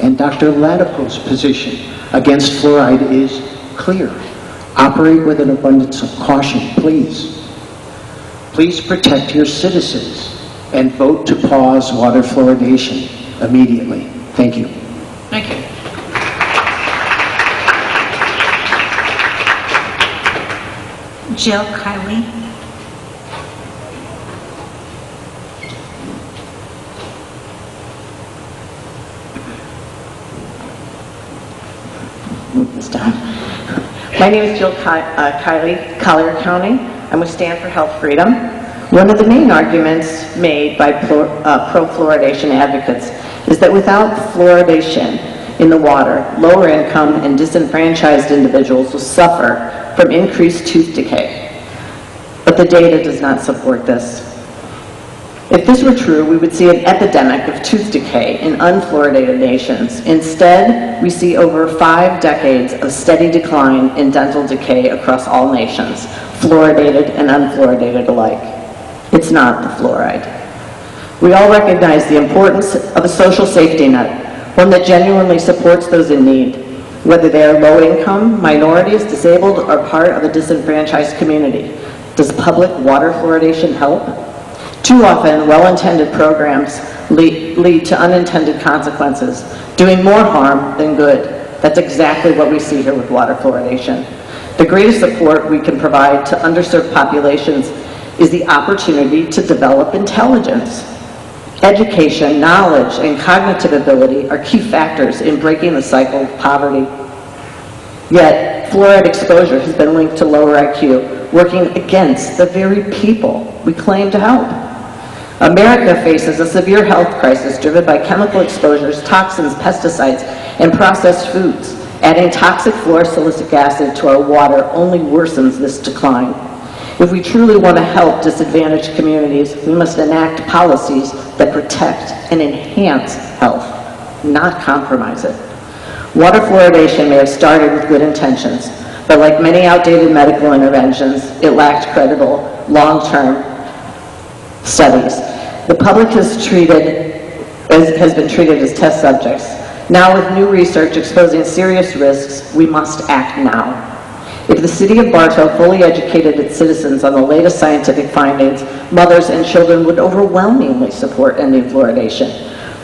and Dr. Latipo's position against fluoride is clear. Operate with an abundance of caution, please. Please protect your citizens. and vote to pause water fluoridation immediately. Thank you. Thank you. Jill Kiley. My name is Jill Kiley, Collier County. I'm with Stand for Health Freedom. One of the main arguments made by pro-fluoridation advocates is that without fluoridation in the water, lower income and disenfranchised individuals will suffer from increased tooth decay. But the data does not support this. If this were true, we would see an epidemic of tooth decay in unfluoridated nations. Instead, we see over 5 decades of steady decline in dental decay across all nations, fluoridated and unfluoridated alike. It's not the fluoride. We all recognize the importance of a social safety net, one that genuinely supports those in need, whether they are low income, minorities, disabled, or part of a disenfranchised community. Does public water fluoridation help? Too often, well-intended programs lead to unintended consequences, doing more harm than good. That's exactly what we see here with water fluoridation. The greatest support we can provide to underserved populations is the opportunity to develop intelligence. Education, knowledge, and cognitive ability are key factors in breaking the cycle of poverty. Yet, fluoride exposure has been linked to lower IQ, working against the very people we claim to help. America faces a severe health crisis driven by chemical exposures, toxins, pesticides, and processed foods. Adding toxic fluorosilicic acid to our water only worsens this decline. If we truly want to help disadvantaged communities, we must enact policies that protect and enhance health, not compromise it. Water fluoridation may have started with good intentions, but like many outdated medical interventions, it lacked credible, long-term studies. The public has been treated as test subjects. Now with new research exposing serious risks, we must act now. If the city of Bartow fully educated its citizens on the latest scientific findings, mothers and children would overwhelmingly support ending fluoridation.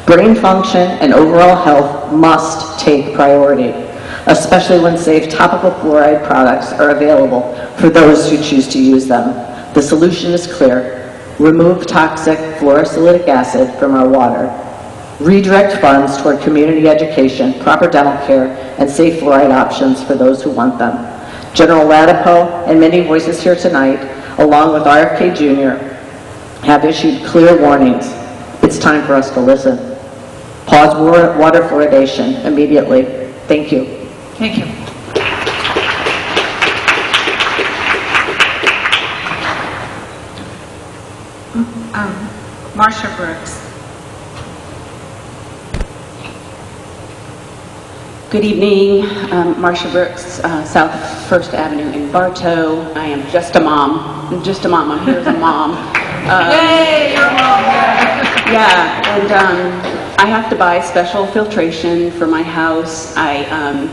Brain function and overall health must take priority, especially when safe topical fluoride products are available for those who choose to use them. The solution is clear. Remove toxic fluorosilicic acid from our water. Redirect funds toward community education, proper dental care, and safe fluoride options for those who want them. General Latipo and many voices here tonight, along with RFK Jr., have issued clear warnings. It's time for us to listen. Pause water fluoridation immediately. Thank you. Thank you. Marsha Brooks. Good evening, Marsha Brooks, South 1st Avenue in Bartow. I am just a mom. I'm just a mom. I'm here as a mom. Yay, you're a mom. Yeah, and I have to buy special filtration for my house. Let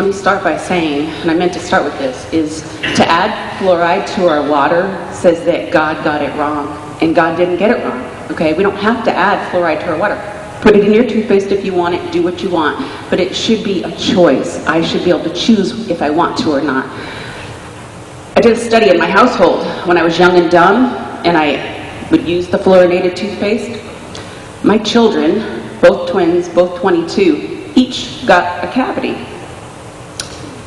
me start by saying, and I meant to start with this, is to add fluoride to our water says that God got it wrong, and God didn't get it wrong, okay? We don't have to add fluoride to our water. Put it in your toothpaste if you want it, do what you want, but it should be a choice. I should be able to choose if I want to or not. I did a study in my household when I was young and dumb, and I would use the fluoridated toothpaste. My children, both twins, both 22, each got a cavity.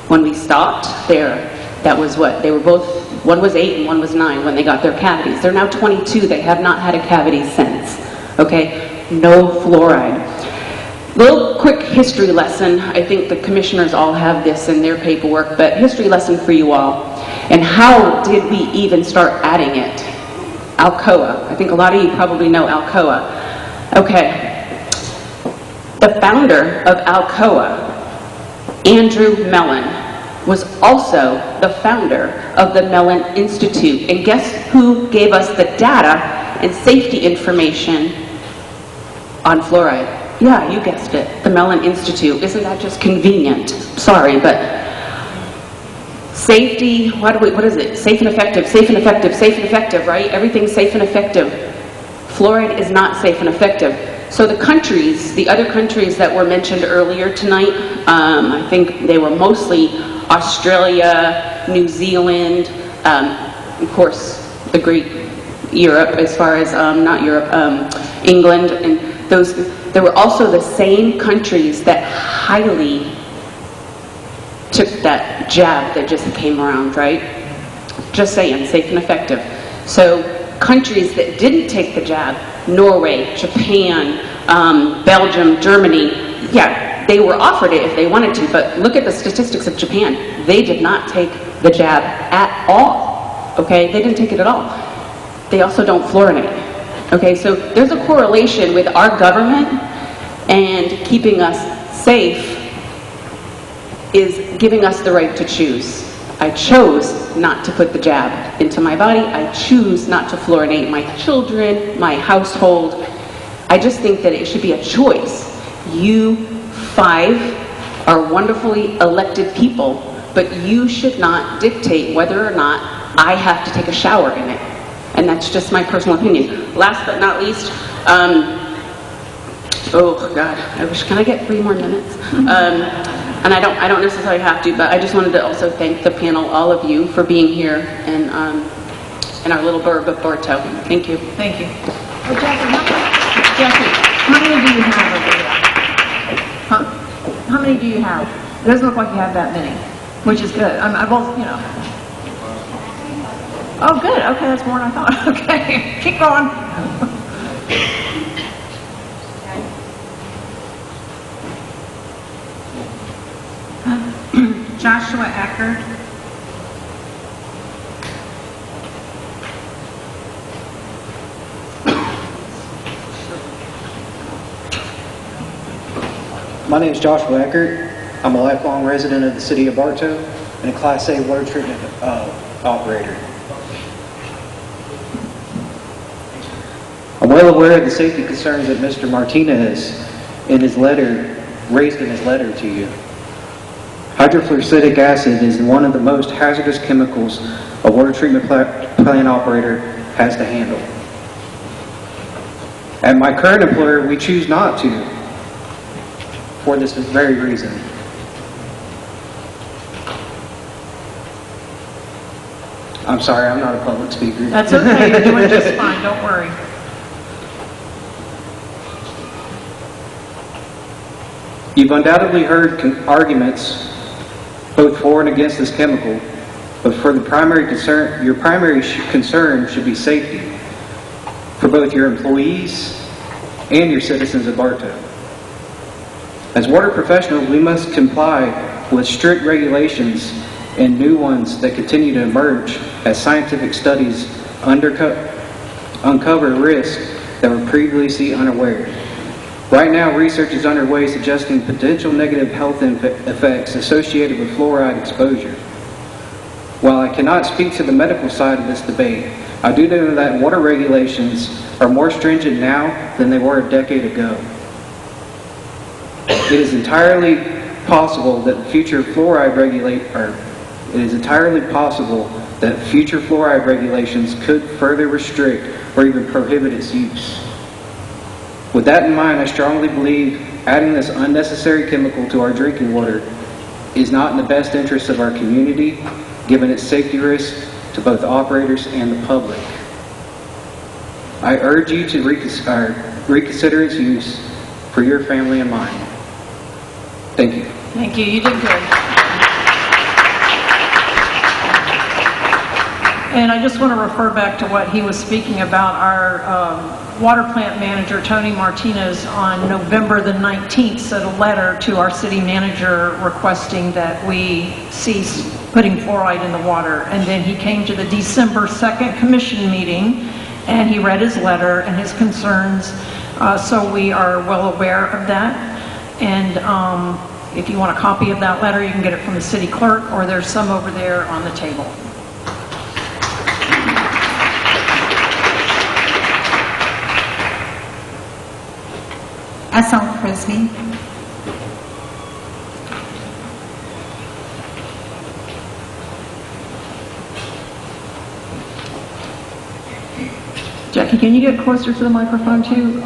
When we stopped there, that was what? They were both, one was 8 and one was 9 when they got their cavities. They're now 22. They have not had a cavity since. Okay? No fluoride. Little quick history lesson. I think the commissioners all have this in their paperwork, but history lesson for you all. And how did we even start adding it? Alcoa. I think a lot of you probably know Alcoa. Okay. The founder of Alcoa, Andrew Mellon, was also the founder of the Mellon Institute. And guess who gave us the data and safety information on fluoride? Yeah, you guessed it, the Mellon Institute. Isn't that just convenient? Sorry, but Safety, what is it? Safe and effective, safe and effective, safe and effective, right? Everything's safe and effective. Fluoride is not safe and effective. So the countries, the other countries that were mentioned earlier tonight, I think they were mostly Australia, New Zealand, of course, the Greek, Europe, as far as, not Europe, England, and those, there were also the same countries that highly took that jab that just came around, right? Just saying, safe and effective. So countries that didn't take the jab, Norway, Japan, Belgium, Germany, yeah, they were offered it if they wanted to, but look at the statistics of Japan. They did not take the jab at all, okay? They didn't take it at all. They also don't fluorinate, okay? So there's a correlation with our government and keeping us safe is giving us the right to choose. I chose not to put the jab into my body. I choose not to fluorinate my children, my household. I just think that it should be a choice. You 5 are wonderfully elected people, but you should not dictate whether or not I have to take a shower in it. And that's just my personal opinion. Last but not least, oh God, I wish, can I get 3 more minutes? And I don't necessarily have to, but I just wanted to also thank the panel, all of you, for being here and our little burg of Bartow. Thank you. Thank you. Oh, Jackie, how many do you have over there? Huh? How many do you have? It doesn't look like you have that many, which is good. I've also, you know. Oh, good. Okay, that's more than I thought. Okay, keep going. Joshua Eckert. My name is Joshua Eckert. I'm a lifelong resident of the city of Bartow and a Class A water treatment operator. I'm well aware of the safety concerns that Mr. Martinez raised in his letter to you. Hydrofluoric acid is one of the most hazardous chemicals a water treatment plant operator has to handle. At my current employer, we choose not to, for this very reason. I'm sorry, I'm not a public speaker. That's okay, you're doing just fine, don't worry. You've undoubtedly heard arguments both for and against this chemical, but for the primary concern, your primary concern should be safety for both your employees and your citizens of Bartow. As water professionals, we must comply with strict regulations and new ones that continue to emerge as scientific studies uncover risks that were previously unaware. Right now, research is underway suggesting potential negative health effects associated with fluoride exposure. While I cannot speak to the medical side of this debate, I do know that water regulations are more stringent now than they were a decade ago. It is entirely possible that future fluoride regulations could further restrict or even prohibit its use. With that in mind, I strongly believe adding this unnecessary chemical to our drinking water is not in the best interest of our community, given its safety risks to both operators and the public. I urge you to reconsider its use for your family and mine. Thank you. Thank you, you did good. And I just want to refer back to what he was speaking about. Our water plant manager, Tony Martinez, on November the 19th sent a letter to our city manager requesting that we cease putting fluoride in the water. And then he came to the December 2nd commission meeting and he read his letter and his concerns. So we are well aware of that. And if you want a copy of that letter, you can get it from the city clerk, or there's some over there on the table. S.L. Frisbee. Jackie, can you get closer to the microphone too?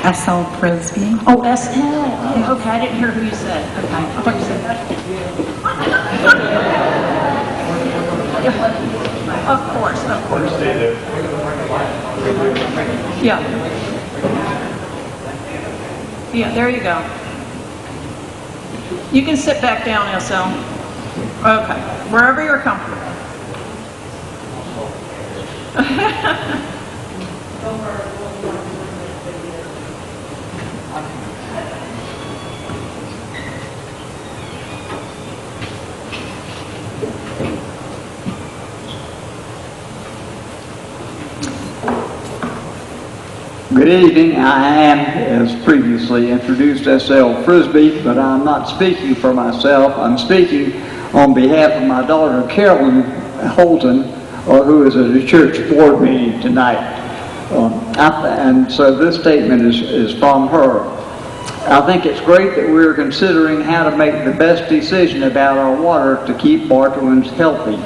S.L. Frisbee. Oh, S.L. Yeah, okay, I didn't hear who you said. Okay, I thought you said that. Of course, of course. Stay there. Yeah. Yeah, there you go. You can sit back down, S.L. Okay, wherever you're comfortable. Good evening. I am, as previously introduced, S.L. Frisbee, but I'm not speaking for myself. I'm speaking on behalf of my daughter, Carolyn Holton, who is at a church board meeting tonight. And so this statement is from her. I think it's great that we're considering how to make the best decision about our water to keep Bartowans healthy.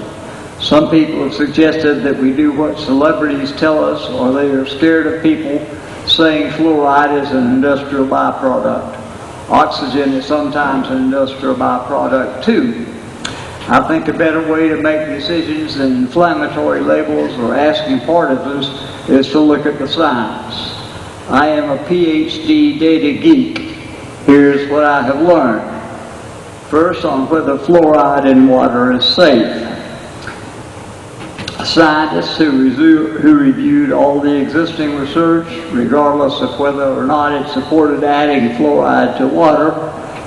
Some people have suggested that we do what celebrities tell us, or they are scared of people saying fluoride is an industrial byproduct. Oxygen is sometimes an industrial byproduct too. I think a better way to make decisions than inflammatory labels or asking partisans is to look at the science. I am a PhD data geek. Here's what I have learned. First, on whether fluoride in water is safe. Scientists who reviewed all the existing research, regardless of whether or not it supported adding fluoride to water,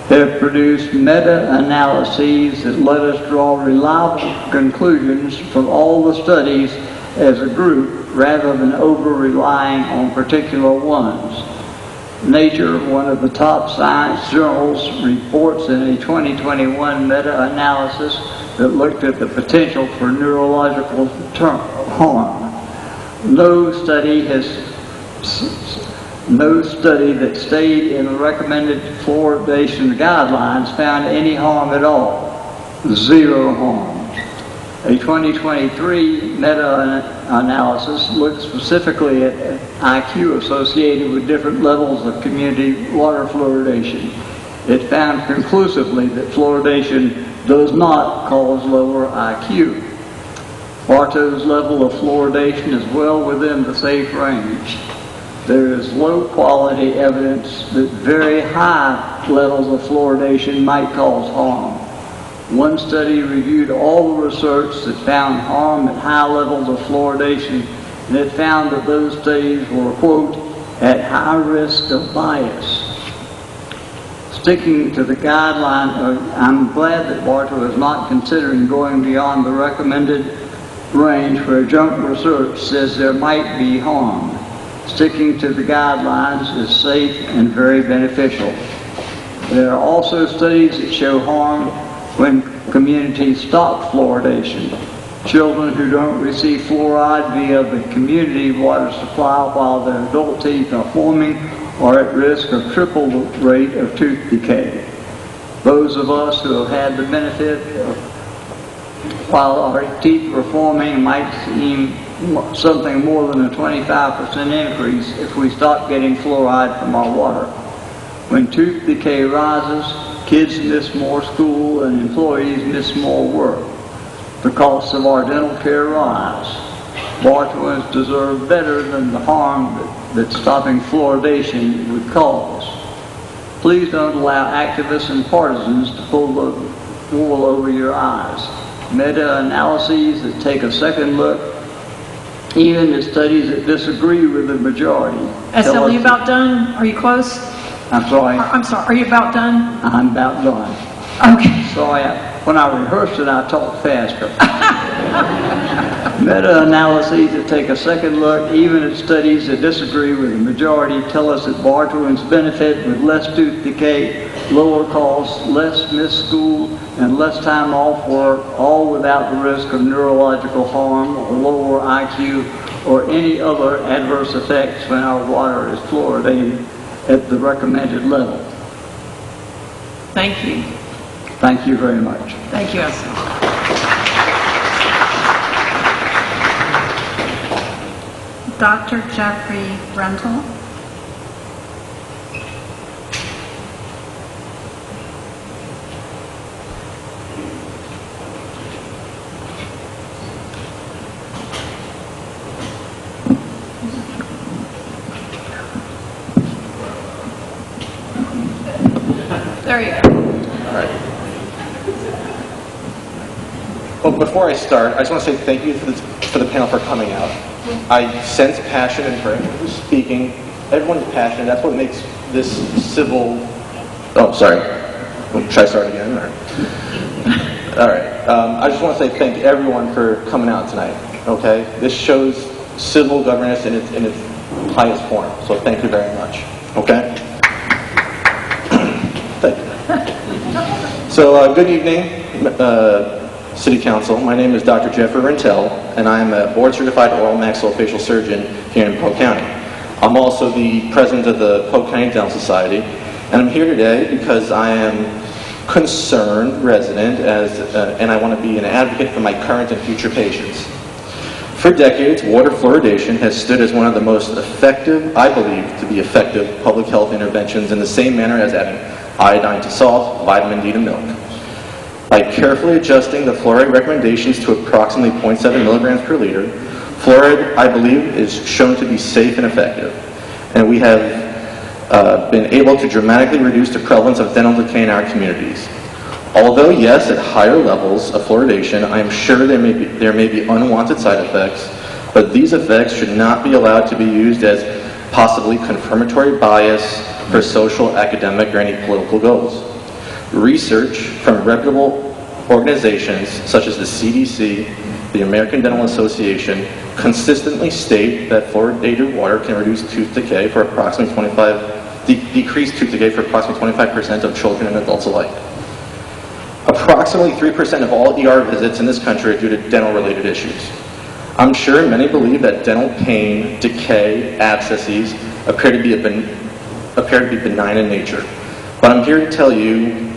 have produced meta-analyses that let us draw reliable conclusions from all the studies as a group rather than over-relying on particular ones. Nature, one of the top science journals, reports in a 2021 meta-analysis that looked at the potential for neurological harm. No study that stayed in the recommended fluoridation guidelines found any harm at all. Zero harm. A 2023 meta-analysis looked specifically at IQ associated with different levels of community water fluoridation. It found conclusively that fluoridation does not cause lower IQ. Bartow's level of fluoridation is well within the safe range. There is low quality evidence that very high levels of fluoridation might cause harm. One study reviewed all the research that found harm at high levels of fluoridation, and it found that those studies were, quote, at high risk of bias. Sticking to the guideline, I'm glad that Bartow is not considering going beyond the recommended range where junk research says there might be harm. Sticking to the guidelines is safe and very beneficial. There are also studies that show harm when communities stop fluoridation. Children who don't receive fluoride via the community water supply while their adult teeth are forming are at risk of triple the rate of tooth decay. Those of us who have had the benefit of, while our teeth were forming, might seem something more than a 25% increase if we stop getting fluoride from our water. When tooth decay rises, kids miss more school and employees miss more work. The costs of our dental care rise. Bartowans deserve better than the harm that stopping fluoridation would cause. Please don't allow activists and partisans to pull the wool over your eyes. Meta-analyses that take a second look, even the studies that disagree with the majority. S.L., are you about done? Are you close? I'm sorry? I'm sorry, are you about done? I'm about done. Okay. Sorry, when I rehearsed it, I talked faster. Meta-analyses that take a second look, even at studies that disagree with the majority, tell us that Bartowans benefit with less tooth decay, lower costs, less missed school, and less time off work, all without the risk of neurological harm or lower IQ or any other adverse effects when our water is fluoridated at the recommended level. Thank you. Thank you very much. Thank you, S.L. Dr. Jeffrey Rental. There you go. All right. Well, before I start, I just want to say thank you for the panel for coming out. I sense passion in everyone who's speaking. Everyone's passionate. That's what makes this civil... Oh, sorry. Should I start again? Or... All right. I just want to say thank everyone for coming out tonight. Okay? This shows civil governance in its highest form. So thank you very much. Okay? Thank you. So good evening, City Council. My name is Dr. Jeffrey Rentel, and I'm a board-certified oral maxillofacial surgeon here in Polk County. I'm also the president of the Polk County Dental Society, and I'm here today because I am concerned resident and I want to be an advocate for my current and future patients. For decades, water fluoridation has stood as one of the most effective, I believe to be effective, public health interventions in the same manner as adding iodine to salt, vitamin D to milk. By carefully adjusting the fluoride recommendations to approximately 0.7 milligrams per liter, fluoride, I believe, is shown to be safe and effective. And we have been able to dramatically reduce the prevalence of dental decay in our communities. Although, yes, at higher levels of fluoridation, I am sure there may be unwanted side effects, but these effects should not be allowed to be used as possibly confirmatory bias for social, academic, or any political goals. Research from reputable organizations such as the CDC, the American Dental Association, consistently state that fluoridated water can reduce tooth decay for approximately decrease tooth decay for approximately 25% of children and adults alike. Approximately 3% of all ER visits in this country are due to dental-related issues. I'm sure many believe that dental pain, decay, abscesses appear to be benign in nature. But I'm here to tell you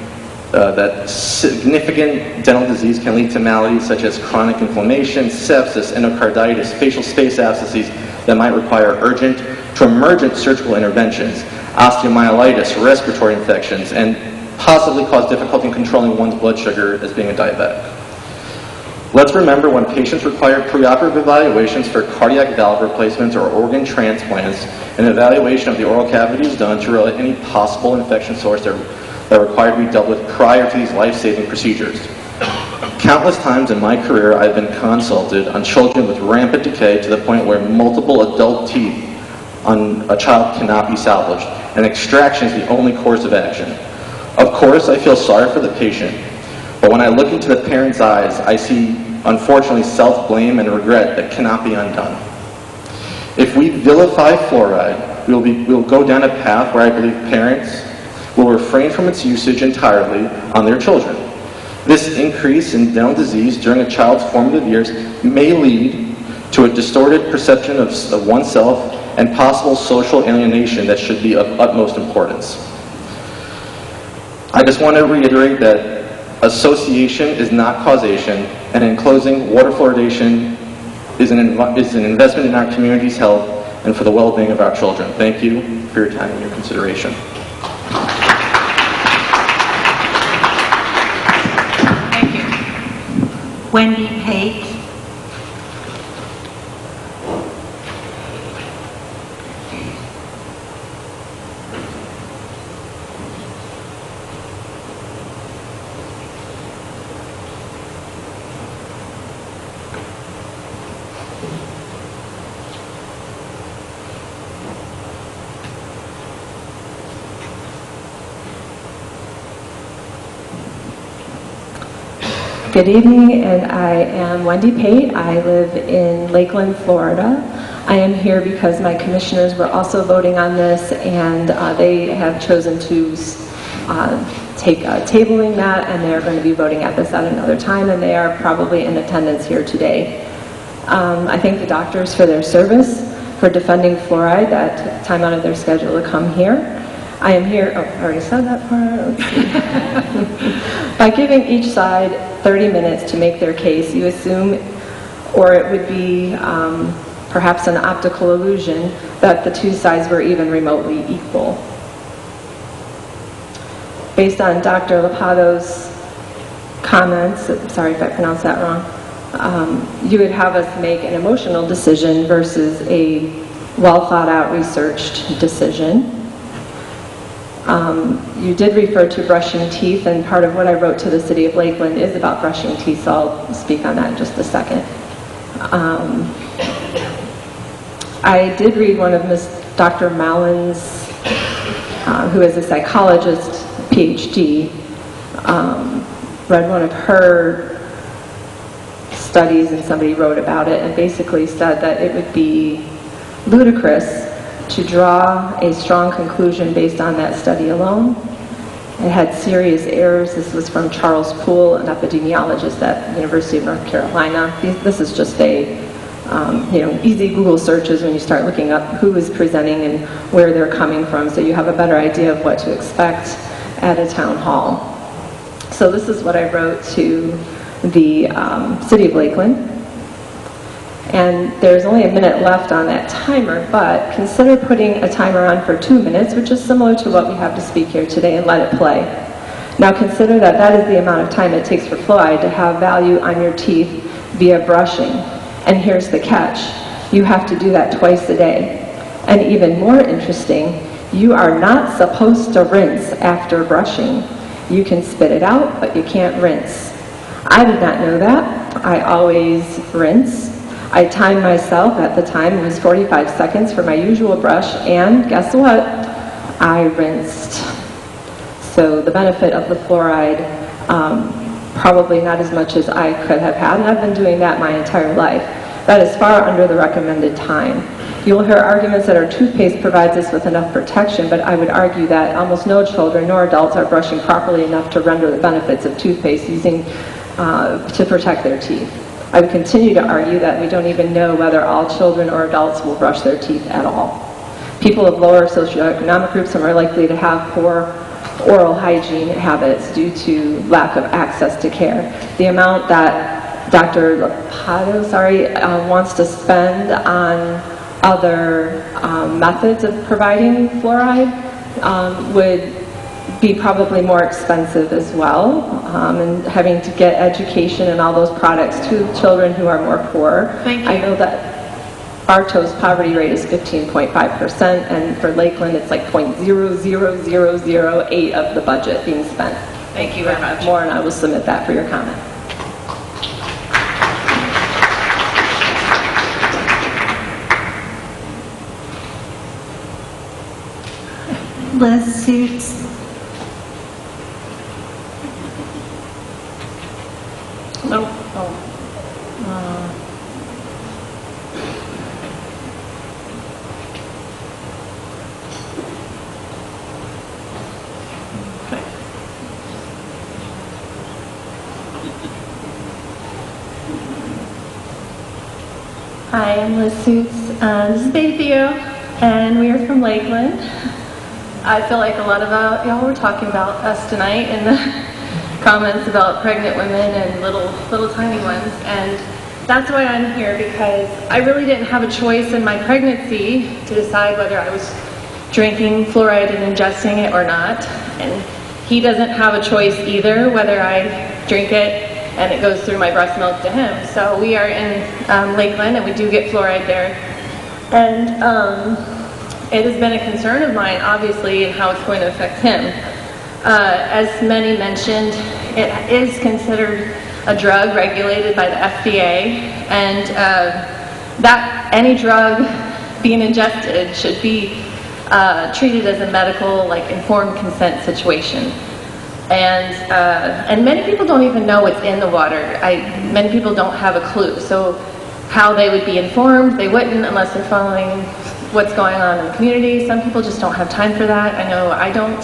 that significant dental disease can lead to maladies such as chronic inflammation, sepsis, endocarditis, facial space abscesses that might require urgent to emergent surgical interventions, osteomyelitis, respiratory infections, and possibly cause difficulty in controlling one's blood sugar as being a diabetic. Let's remember when patients require preoperative evaluations for cardiac valve replacements or organ transplants, an evaluation of the oral cavity is done to rule out any possible infection source that required to be dealt with prior to these life-saving procedures. Countless times in my career, I've been consulted on children with rampant decay to the point where multiple adult teeth on a child cannot be salvaged, and extraction is the only course of action. Of course, I feel sorry for the patient, but when I look into the parent's eyes, I see, unfortunately, self-blame and regret that cannot be undone. If we vilify fluoride, we'll go down a path where I believe parents will refrain from its usage entirely on their children. This increase in dental disease during a child's formative years may lead to a distorted perception of oneself and possible social alienation that should be of utmost importance. I just want to reiterate that association is not causation, and in closing, water fluoridation is an investment in our community's health and for the well-being of our children. Thank you for your time and your consideration. Thank you. Wendy Pate. Good evening, and I am Wendy Pate. I live in Lakeland, Florida. I am here because my commissioners were also voting on this, and they have chosen to take tabling that, and they're going to be voting at this at another time, and they are probably in attendance here today. I thank the doctors for their service, for defending fluoride, that time out of their schedule to come here. I am here, oh, I already said that part. Let's see. By giving each side 30 minutes to make their case, you assume, or it would be perhaps an optical illusion, that the two sides were even remotely equal. Based on Dr. Lapato's comments, sorry if I pronounced that wrong, you would have us make an emotional decision versus a well thought out, researched decision. You did refer to brushing teeth, and part of what I wrote to the City of Lakeland is about brushing teeth, so I'll speak on that in just a second. I did read one of Dr. Mallon's, who is a psychologist, PhD, read one of her studies, and somebody wrote about it and basically said that it would be ludicrous to draw a strong conclusion based on that study alone. It had serious errors. This was from Charles Poole, an epidemiologist at the University of North Carolina. This is just a easy Google searches when you start looking up who is presenting and where they're coming from, so you have a better idea of what to expect at a town hall. So this is what I wrote to the City of Lakeland. And there's only a minute left on that timer, but consider putting a timer on for 2 minutes, which is similar to what we have to speak here today, and let it play. Now consider that that is the amount of time it takes for fluoride to have value on your teeth via brushing. And here's the catch. You have to do that twice a day. And even more interesting, you are not supposed to rinse after brushing. You can spit it out, but you can't rinse. I did not know that. I always rinse. I timed myself at the time, it was 45 seconds for my usual brush, and guess what? I rinsed. So the benefit of the fluoride, probably not as much as I could have had, and I've been doing that my entire life. That is far under the recommended time. You'll hear arguments that our toothpaste provides us with enough protection, but I would argue that almost no children nor adults are brushing properly enough to render the benefits of toothpaste using to protect their teeth. I would continue to argue that we don't even know whether all children or adults will brush their teeth at all. People of lower socioeconomic groups are more likely to have poor oral hygiene habits due to lack of access to care. The amount that Dr. Bartow, wants to spend on other methods of providing fluoride would be probably more expensive as well, and having to get education and all those products to children who are more poor. Thank you. I know that Bartow's poverty rate is 15.5%, and for Lakeland it's like 0.00008 of the budget being spent. Thank you very much. More, and I will submit that for your comment. Les Suits. Nope. Hi, I'm Liz Suits. This is Baby Theo, and we are from Lakeland. I feel like a lot of y'all were talking about us tonight in the comments about pregnant women and little tiny ones, and that's why I'm here, because I really didn't have a choice in my pregnancy to decide whether I was drinking fluoride and ingesting it or not, and he doesn't have a choice either whether I drink it and it goes through my breast milk to him. So we are in Lakeland, and we do get fluoride there. And it has been a concern of mine, obviously, and how it's going to affect him. As many mentioned, it is considered a drug regulated by the FDA, and that any drug being ingested should be treated as a medical, informed consent situation. And many people don't even know what's in the water. Many people don't have a clue. So how they would be informed, they wouldn't unless they're following what's going on in the community. Some people just don't have time for that. I know I don't,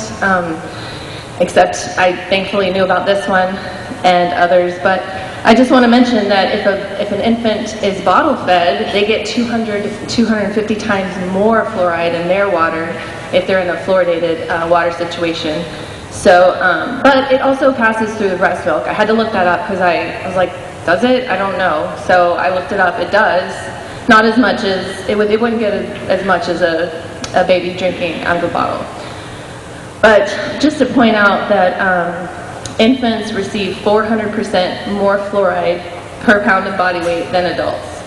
except I thankfully knew about this one and others. But I just want to mention that if an infant is bottle fed, they get 200 to 250 times more fluoride in their water if they're in a fluoridated water situation. So, but it also passes through the breast milk. I had to look that up because I was like, does it? I don't know. So I looked it up. It does. not as much as, it wouldn't get as much as a baby drinking out of a bottle. But just to point out that infants receive 400% more fluoride per pound of body weight than adults.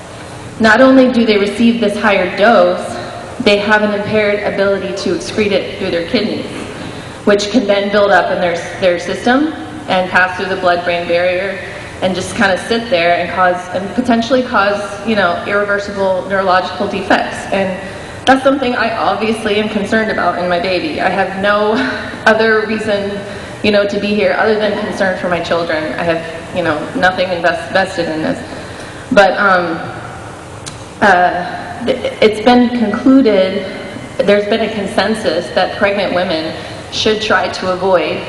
Not only do they receive this higher dose, they have an impaired ability to excrete it through their kidneys, which can then build up in their system and pass through the blood-brain barrier and just kind of sit there and potentially cause, irreversible neurological defects. And that's something I obviously am concerned about in my baby. I have no other reason, to be here other than concern for my children. I have, nothing vested in this. But it's been concluded, there's been a consensus that pregnant women should try to avoid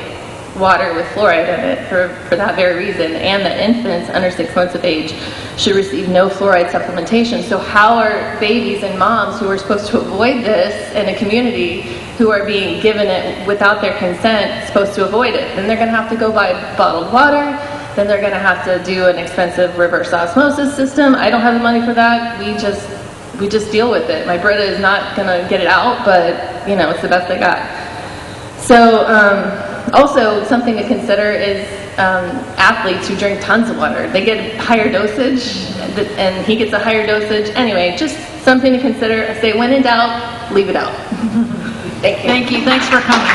water with fluoride in it for that very reason, and that infants under 6 months of age should receive no fluoride supplementation. So how are babies and moms who are supposed to avoid this in a community who are being given it without their consent supposed to avoid it? Then they're going to have to go buy bottled water, then they're going to have to do an expensive reverse osmosis system. I don't have the money for that. We just deal with it. My Brita is not going to get it out, but it's the best I got. So also something to consider is athletes who drink tons of water. They get higher dosage, and he gets a higher dosage. Anyway, just something to consider. I say when in doubt, leave it out. Thank you. Thank you. Thanks for coming.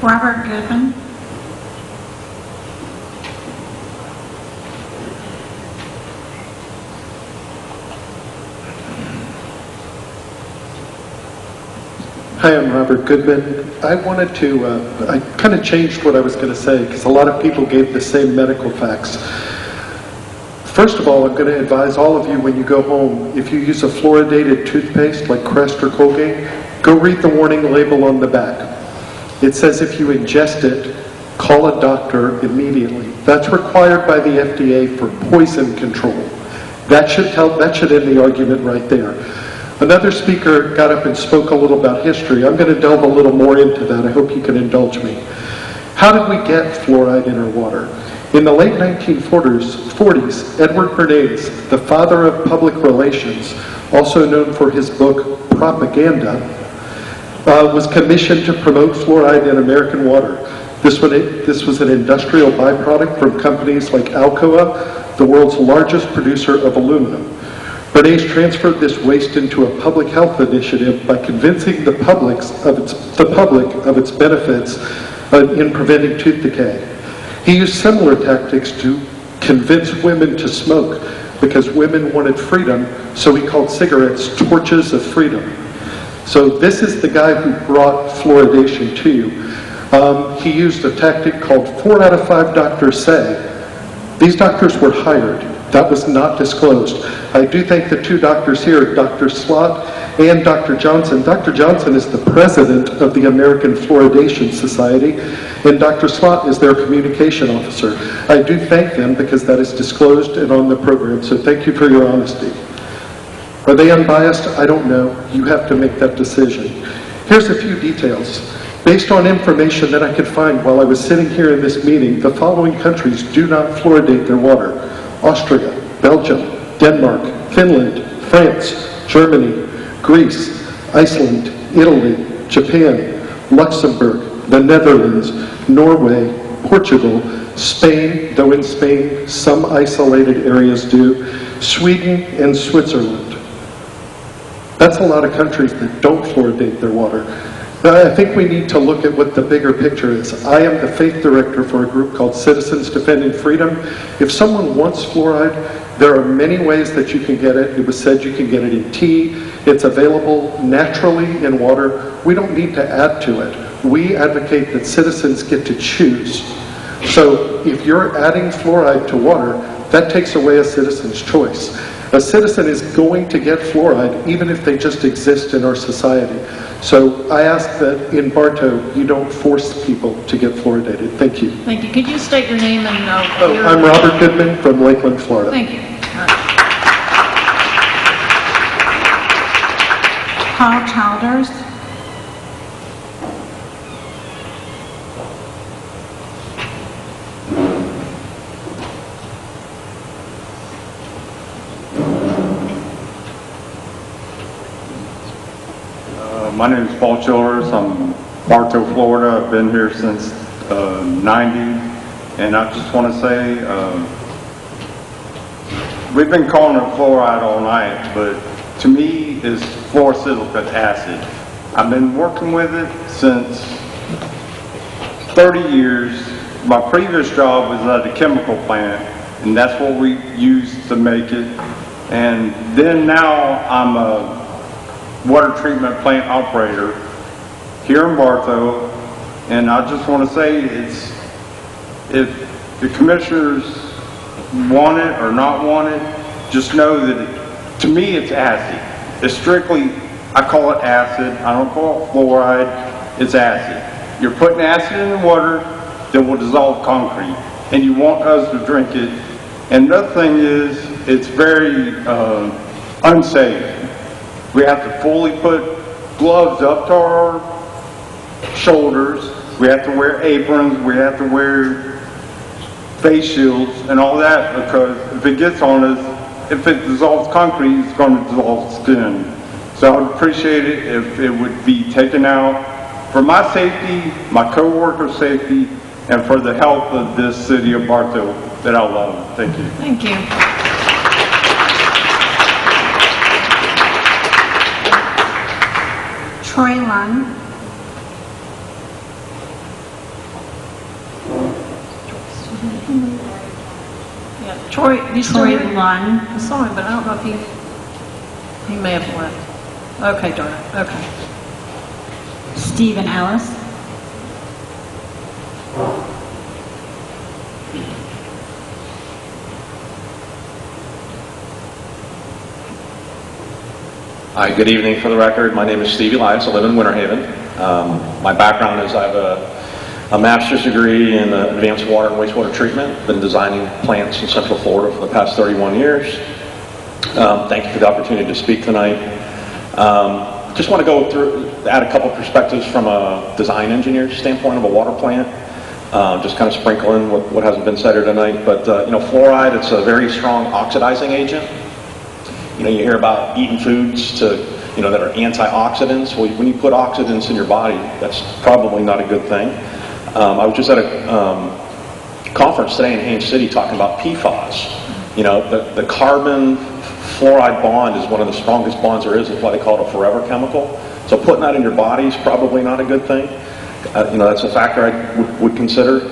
Robert Goodman. Hi, I'm Robert Goodman. I wanted to, I kind of changed what I was going to say because a lot of people gave the same medical facts. First of all, I'm going to advise all of you when you go home, if you use a fluoridated toothpaste like Crest or Colgate, go read the warning label on the back. It says if you ingest it, call a doctor immediately. That's required by the FDA for poison control. That should end the argument right there. Another speaker got up and spoke a little about history. I'm going to delve a little more into that. I hope you can indulge me. How did we get fluoride in our water? In the late 1940s, Edward Bernays, the father of public relations, also known for his book Propaganda, was commissioned to promote fluoride in American water. This was an industrial byproduct from companies like Alcoa, the world's largest producer of aluminum. Bernays transferred this waste into a public health initiative by convincing the public of its benefits in preventing tooth decay. He used similar tactics to convince women to smoke because women wanted freedom, so he called cigarettes torches of freedom. So this is the guy who brought fluoridation to you. He used a tactic called 4 out of 5 doctors say. These doctors were hired. That was not disclosed. I do thank the 2 doctors here, Dr. Slott and Dr. Johnson. Dr. Johnson is the president of the American Fluoridation Society, and Dr. Slott is their communication officer. I do thank them because that is disclosed and on the program, so thank you for your honesty. Are they unbiased? I don't know. You have to make that decision. Here's a few details. Based on information that I could find while I was sitting here in this meeting, the following countries do not fluoridate their water: Austria, Belgium, Denmark, Finland, France, Germany, Greece, Iceland, Italy, Japan, Luxembourg, the Netherlands, Norway, Portugal, Spain, though in Spain some isolated areas do, Sweden, and Switzerland. That's a lot of countries that don't fluoridate their water. I think we need to look at what the bigger picture is. I am the faith director for a group called Citizens Defending Freedom. If someone wants fluoride, there are many ways that you can get it. It was said you can get it in tea. It's available naturally in water. We don't need to add to it. We advocate that citizens get to choose. So if you're adding fluoride to water, that takes away a citizen's choice. A citizen is going to get fluoride even if they just exist in our society. So I ask that in Bartow, you don't force people to get fluoridated. Thank you. Thank you. Could you state your name and I'm Robert Goodman from Lakeland, Florida. Thank you. Paul Childers. My name is Paul Childers. I'm Bartow, Florida. I've been here since 90, and I just want to say we've been calling it fluoride all night, but to me it's fluorosilicic acid. I've been working with it since 30 years. My previous job was at a chemical plant, and that's what we used to make it. And then now I'm a water treatment plant operator here in Bartow, and I just want to say if the commissioners want it or not want it, just know that to me it's acid. It's strictly, I call it acid. I don't call it fluoride. It's acid. You're putting acid in the water that will dissolve concrete, and you want us to drink it. And another thing is, it's very unsafe. We have to fully put gloves up to our shoulders. We have to wear aprons. We have to wear face shields and all that, because if it gets on us, if it dissolves concrete, it's going to dissolve skin. So I would appreciate it if it would be taken out for my safety, my co-workers' safety, and for the health of this city of Bartow that I love. Thank you. Thank you. Troy Lunn. Yeah, Troy, he's still Troy here? Lunn. I saw him, but I don't know if he may have left. Okay, darn it. Okay. Stephen Ellis. Hi, good evening. For the record, my name is Steve Elias. I live in Winter Haven. My background is I have a master's degree in advanced water and wastewater treatment. Been designing plants in Central Florida for the past 31 years. Thank you for the opportunity to speak tonight. Just want to go through, add a couple perspectives from a design engineer standpoint of a water plant. Just kind of sprinkle in what hasn't been said here tonight. But fluoride, it's a very strong oxidizing agent. You hear about eating foods that are antioxidants. Well, when you put oxidants in your body, that's probably not a good thing. I was just at a conference today in Haines City talking about PFAS. The carbon fluoride bond is one of the strongest bonds there is. That's why they call it a forever chemical. So putting that in your body is probably not a good thing. That's a factor I would consider.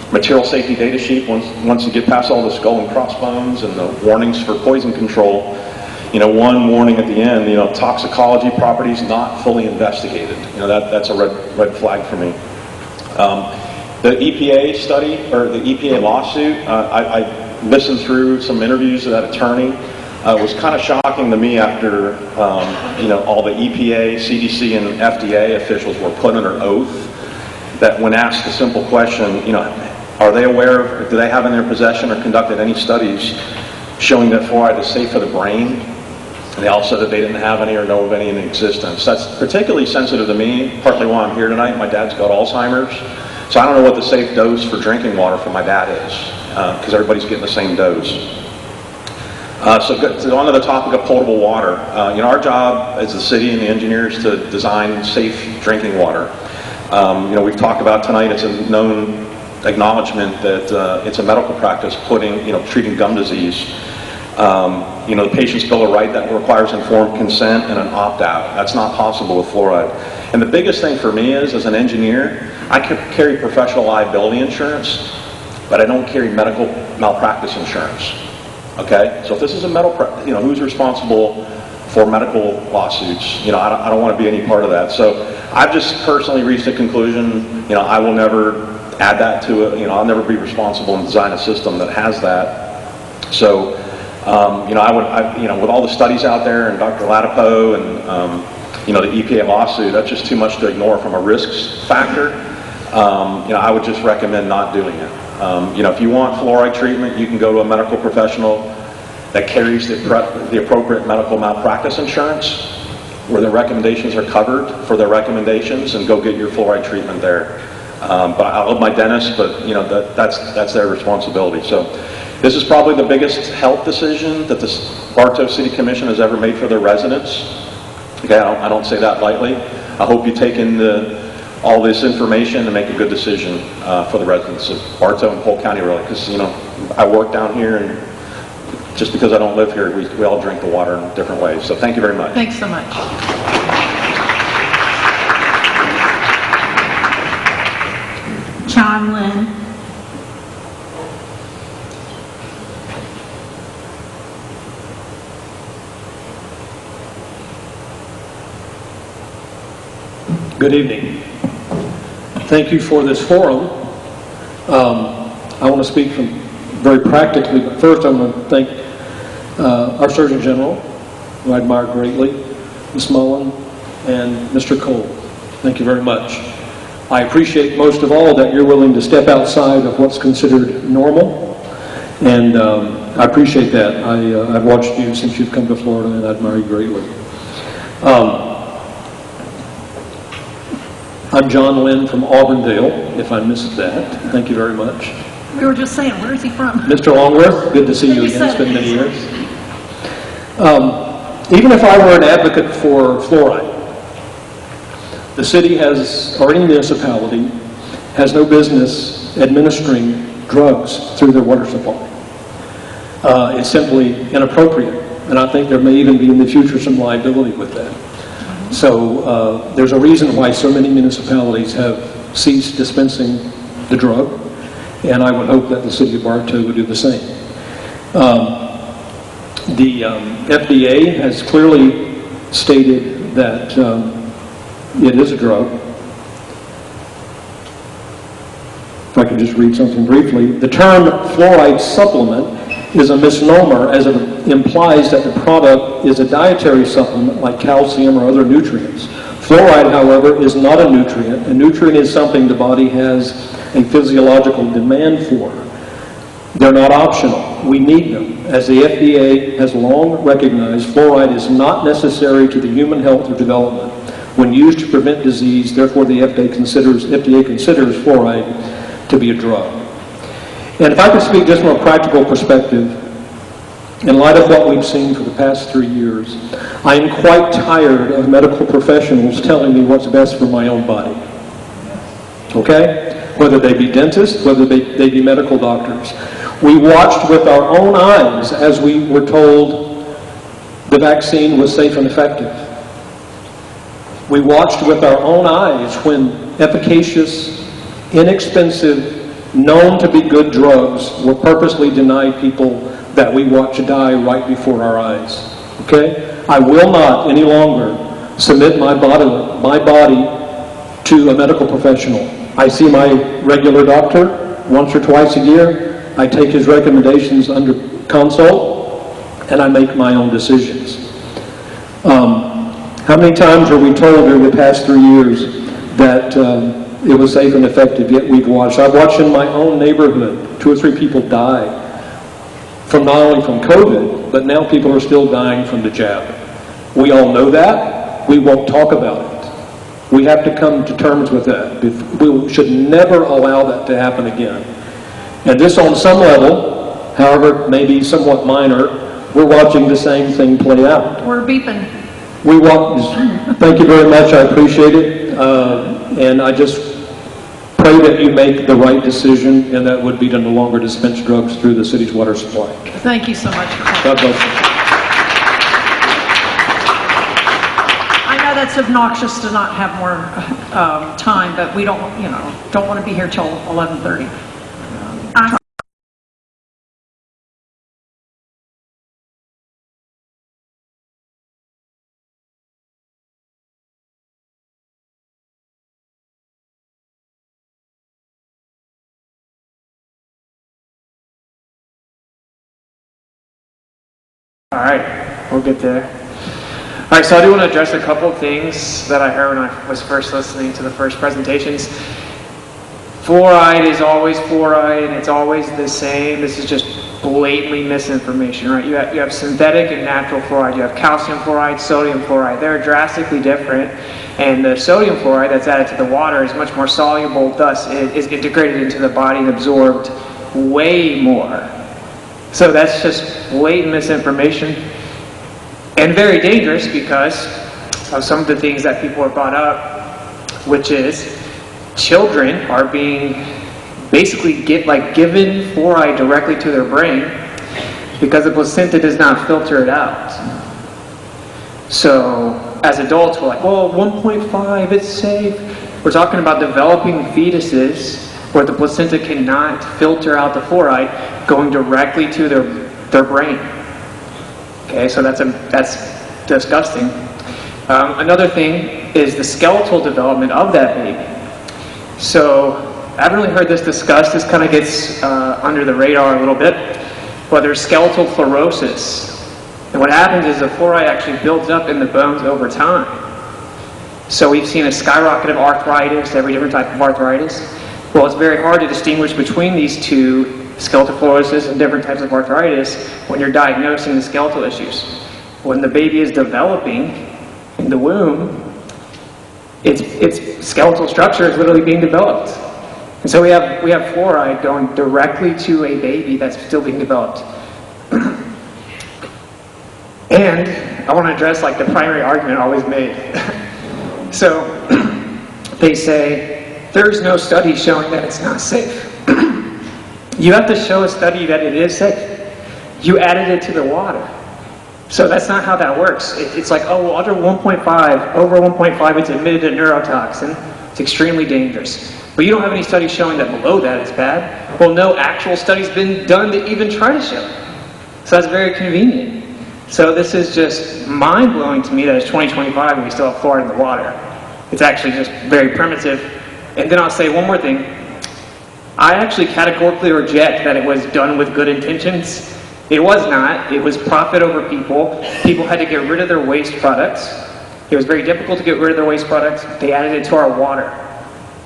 Material safety data sheet, once you get past all the skull and crossbones and the warnings for poison control, one warning at the end, toxicology properties not fully investigated. That's a red flag for me. The EPA study, or the EPA lawsuit, I listened through some interviews of that attorney. It was kind of shocking to me after, all the EPA, CDC, and FDA officials were put under oath, that when asked the simple question, are they aware of, do they have in their possession or conducted any studies showing that fluoride is safe for the brain? And they all said that they didn't have any or know of any in existence. That's particularly sensitive to me, partly why I'm here tonight. My dad's got Alzheimer's. So I don't know what the safe dose for drinking water for my dad is, because everybody's getting the same dose. So on to the topic of potable water. Our job as the city and the engineers to design safe drinking water. We've talked about tonight, it's a known acknowledgement that it's a medical practice treating gum disease. The patient's bill of right that requires informed consent and an opt-out. That's not possible with fluoride. And the biggest thing for me is, as an engineer, I carry professional liability insurance, but I don't carry medical malpractice insurance. Okay? So if this is a who's responsible for medical lawsuits? I don't want to be any part of that. So I've just personally reached a conclusion, I will never add that to it. I'll never be responsible and design a system that has that. So, with all the studies out there and Dr. Latipo and, the EPA lawsuit, that's just too much to ignore from a risks factor. I would just recommend not doing it. If you want fluoride treatment, you can go to a medical professional that carries the appropriate medical malpractice insurance, where the recommendations are covered for their recommendations, and go get your fluoride treatment there. But I love my dentist, but that's their responsibility. So this is probably the biggest health decision that the Bartow City Commission has ever made for their residents. Okay, I don't say that lightly. I hope you take in all this information and make a good decision for the residents of Bartow and Polk County, really, because, you know, I work down here, and just because I don't live here, we all drink the water in different ways. So thank you very much. Thanks so much. John Lynn. Good evening. Thank you for this forum. I want to speak very practically, but first I want to thank our Surgeon General, who I admire greatly, Ms. Mullen, and Mr. Cole. Thank you very much. I appreciate most of all that you're willing to step outside of what's considered normal, and I appreciate that. I've watched you since you've come to Florida, and I admire you greatly. I'm John Lynn from Auburndale, if I missed that. Thank you very much. We were just saying, where is he from? Mr. Longworth, good to see you again. It's been many years. Even if I were an advocate for fluoride, the city has, or any municipality, has no business administering drugs through their water supply. It's simply inappropriate, and I think there may even be in the future some liability with that. So there's a reason why so many municipalities have ceased dispensing the drug, and I would hope that the city of Bartow would do the same. The FDA has clearly stated that it is a drug. If I could just read something briefly. The term fluoride supplement is a misnomer, as it implies that the product is a dietary supplement like calcium or other nutrients. Fluoride, however, is not a nutrient. A nutrient is something the body has a physiological demand for. They're not optional. We need them. As the FDA has long recognized, fluoride is not necessary to the human health or development. When used to prevent disease, therefore the FDA considers fluoride to be a drug. And if I could speak just from a practical perspective, in light of what we've seen for the past 3 years, I am quite tired of medical professionals telling me what's best for my own body. Okay? Whether they be dentists, whether they be medical doctors. We watched with our own eyes as we were told the vaccine was safe and effective. We watched with our own eyes when efficacious, inexpensive, known to be good drugs were purposely denied people that we watch die right before our eyes. Okay? I will not any longer submit my body to a medical professional. I see my regular doctor once or twice a year. I take his recommendations under consult, and I make my own decisions. How many times were we told during the past 3 years that it was safe and effective, yet we've watched. I've watched in my own neighborhood 2 or 3 people die from not only from COVID, but now people are still dying from the jab. We all know that. We won't talk about it. We have to come to terms with that. We should never allow that to happen again. And this on some level, however, may be somewhat minor, we're watching the same thing play out. We're beeping. Thank you very much. I appreciate it. And I just pray that you make the right decision, and that would be to no longer dispense drugs through the city's water supply. Thank you so much. God bless you. I know that's obnoxious to not have more time, but we don't want to be here till 11:30. All right, we'll get there. All right, so I do want to address a couple of things that I heard when I was first listening to the first presentations. Fluoride is always fluoride, and it's always the same. This is just blatantly misinformation, right? You have synthetic and natural fluoride. You have calcium fluoride, sodium fluoride. They're drastically different, and the sodium fluoride that's added to the water is much more soluble, thus it is integrated into the body and absorbed way more. So that's just blatant misinformation and very dangerous, because So some of the things that people have brought up, which is children are being basically given fluoride directly to their brain because the placenta does not filter it out. So as adults, we're like, well, 1.5, it's safe. We're talking about developing fetuses where the placenta cannot filter out the fluoride going directly to their brain. Okay, so that's disgusting. Another thing is the skeletal development of that baby. So I haven't really heard this discussed. This kind of gets under the radar a little bit. But there's skeletal fluorosis. And what happens is the fluoride actually builds up in the bones over time. So we've seen a skyrocket of arthritis, every different type of arthritis. Well, it's very hard to distinguish between these two, skeletal fluorosis and different types of arthritis, when you're diagnosing the skeletal issues. When the baby is developing in the womb, its skeletal structure is literally being developed. And so we have fluoride going directly to a baby that's still being developed. And I want to address the primary argument always made. So they say there's no study showing that it's not safe. You have to show a study that it is safe. You added it to the water. So that's not how that works. It's like, oh, well, under 1.5, over 1.5, it's admitted a neurotoxin. It's extremely dangerous. But you don't have any studies showing that below that it's bad. Well, no actual study's been done to even try to show it. So that's very convenient. So this is just mind-blowing to me that it's 2025 and we still have fluoride in the water. It's actually just very primitive. And then I'll say one more thing. I actually categorically reject that it was done with good intentions. It was not. It was profit over people. People had to get rid of their waste products. It was very difficult to get rid of their waste products. They added it to our water.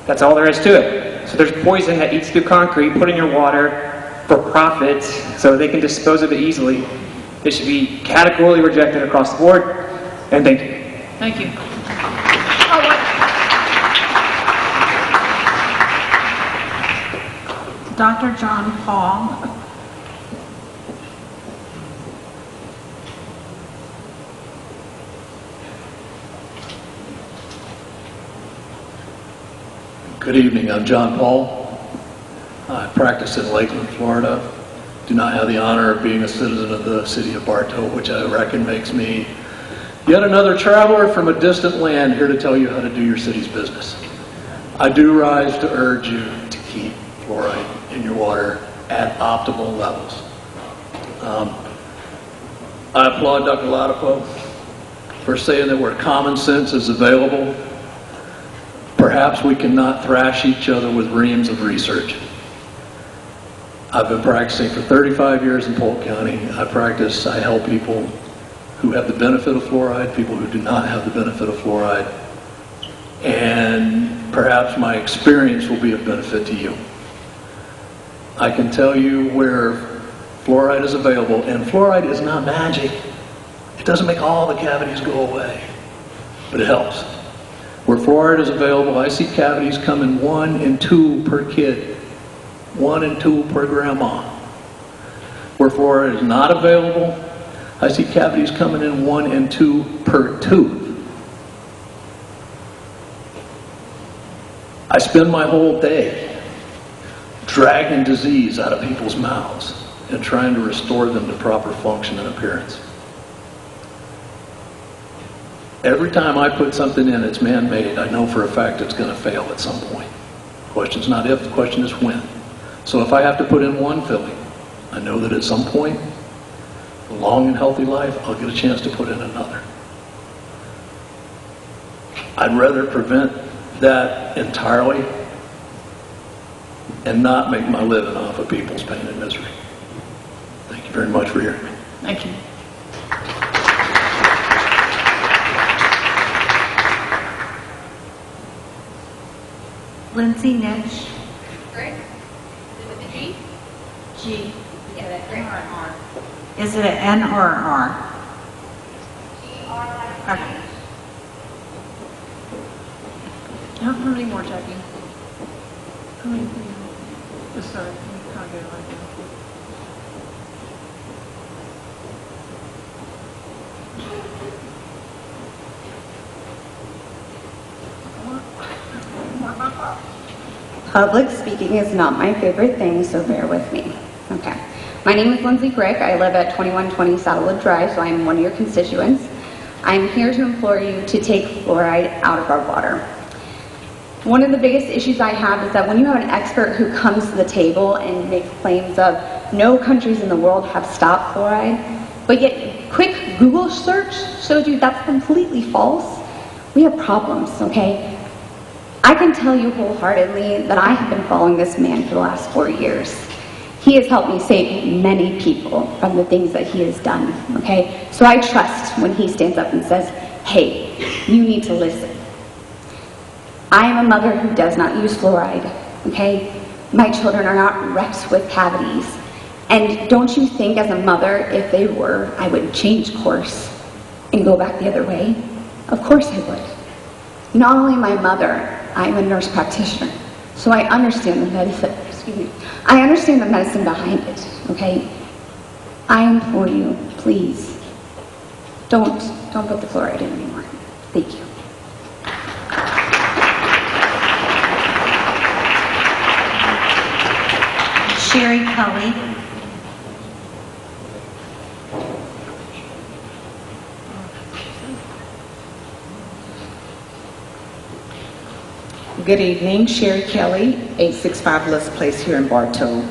That's all there is to it. So there's poison that eats through concrete, put in your water for profit so they can dispose of it easily. It should be categorically rejected across the board. And thank you. Thank you. Dr. John Paul. Good evening, I'm John Paul. I practice in Lakeland, Florida. Do not have the honor of being a citizen of the city of Bartow, which I reckon makes me yet another traveler from a distant land here to tell you how to do your city's business. I do rise to urge you to keep fluoride in your water at optimal levels. I applaud Dr. Latipo for saying that where common sense is available, perhaps we cannot thrash each other with reams of research. I've been practicing for 35 years in Polk County. I help people who have the benefit of fluoride, people who do not have the benefit of fluoride, and perhaps my experience will be of benefit to you. I can tell you where fluoride is available, and fluoride is not magic. It doesn't make all the cavities go away, but it helps. Where fluoride is available, I see cavities come in 1 and 2 per kid, 1 and 2 per grandma. Where fluoride is not available, I see cavities coming in 1 and 2 per tooth. I spend my whole day dragging disease out of people's mouths and trying to restore them to proper function and appearance. Every time I put something in that's man-made, I know for a fact it's going to fail at some point. The question's not if, the question is when. So if I have to put in one filling, I know that at some point, a long and healthy life, I'll get a chance to put in another. I'd rather prevent that entirely and not make my living off of people's pain and misery. Thank you very much for hearing me. Thank you. Lindsay Nitch. Greg? Is it with a G? G. Yeah, that Greg or an R? Is it an N or an R? G-R-I-C. Okay. How many more, Jackie? How many? Sorry, I'll get it right now. Public speaking is not my favorite thing, so bear with me. Okay. My name is Lindsay Grick. I live at 2120 Saddlewood Drive, so I'm one of your constituents. I'm here to implore you to take fluoride out of our water. One of the biggest issues I have is that when you have an expert who comes to the table and makes claims of no countries in the world have stopped fluoride, but yet quick Google search shows you that's completely false, we have problems, okay? I can tell you wholeheartedly that I have been following this man for the last 4 years. He has helped me save many people from the things that he has done, okay? So I trust when he stands up and says, hey, you need to listen. I am a mother who does not use fluoride, okay? My children are not wrecked with cavities. And don't you think as a mother, if they were, I would change course and go back the other way? Of course I would. Not only my mother, I'm a nurse practitioner, so I understand the medicine, I understand the medicine behind it, okay? I implore you, please, don't put the fluoride in anymore. Thank you. Sherry Kelly. Good evening, Sherry Kelly, 865 List Place here in Bartow.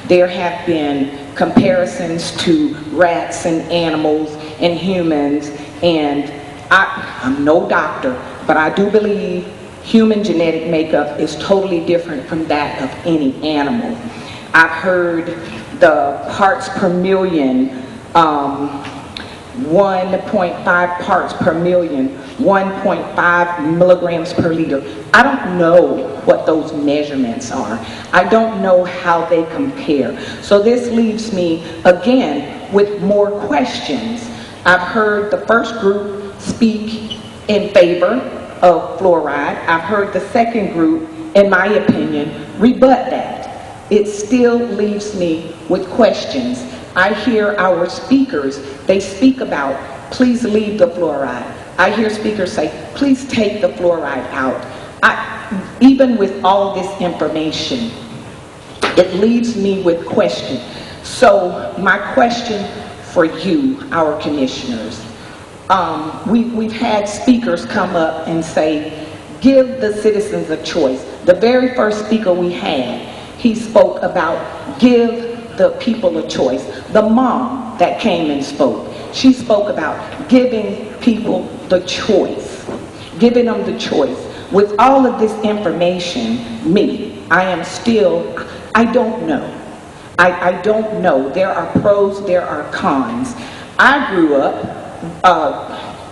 There have been comparisons to rats and animals and humans, and I'm no doctor, but I do believe human genetic makeup is totally different from that of any animal. I've heard the parts per million, 1.5 parts per million, 1.5 milligrams per liter. I don't know what those measurements are. I don't know how they compare. So this leaves me, again, with more questions. I've heard the first group speak in favor of fluoride. I've heard the second group, in my opinion, rebut that. It still leaves me with questions. I hear our speakers, they speak about, please leave the fluoride. I hear speakers say, please take the fluoride out. Even with all this information, it leaves me with questions. So my question for you, our commissioners, we've had speakers come up and say, give the citizens a choice. The very first speaker we had, he spoke about give the people a choice. The mom that came and spoke, she spoke about giving people the choice, giving them the choice. With all of this information, I am still, I don't know. I don't know. There are pros, there are cons. I grew up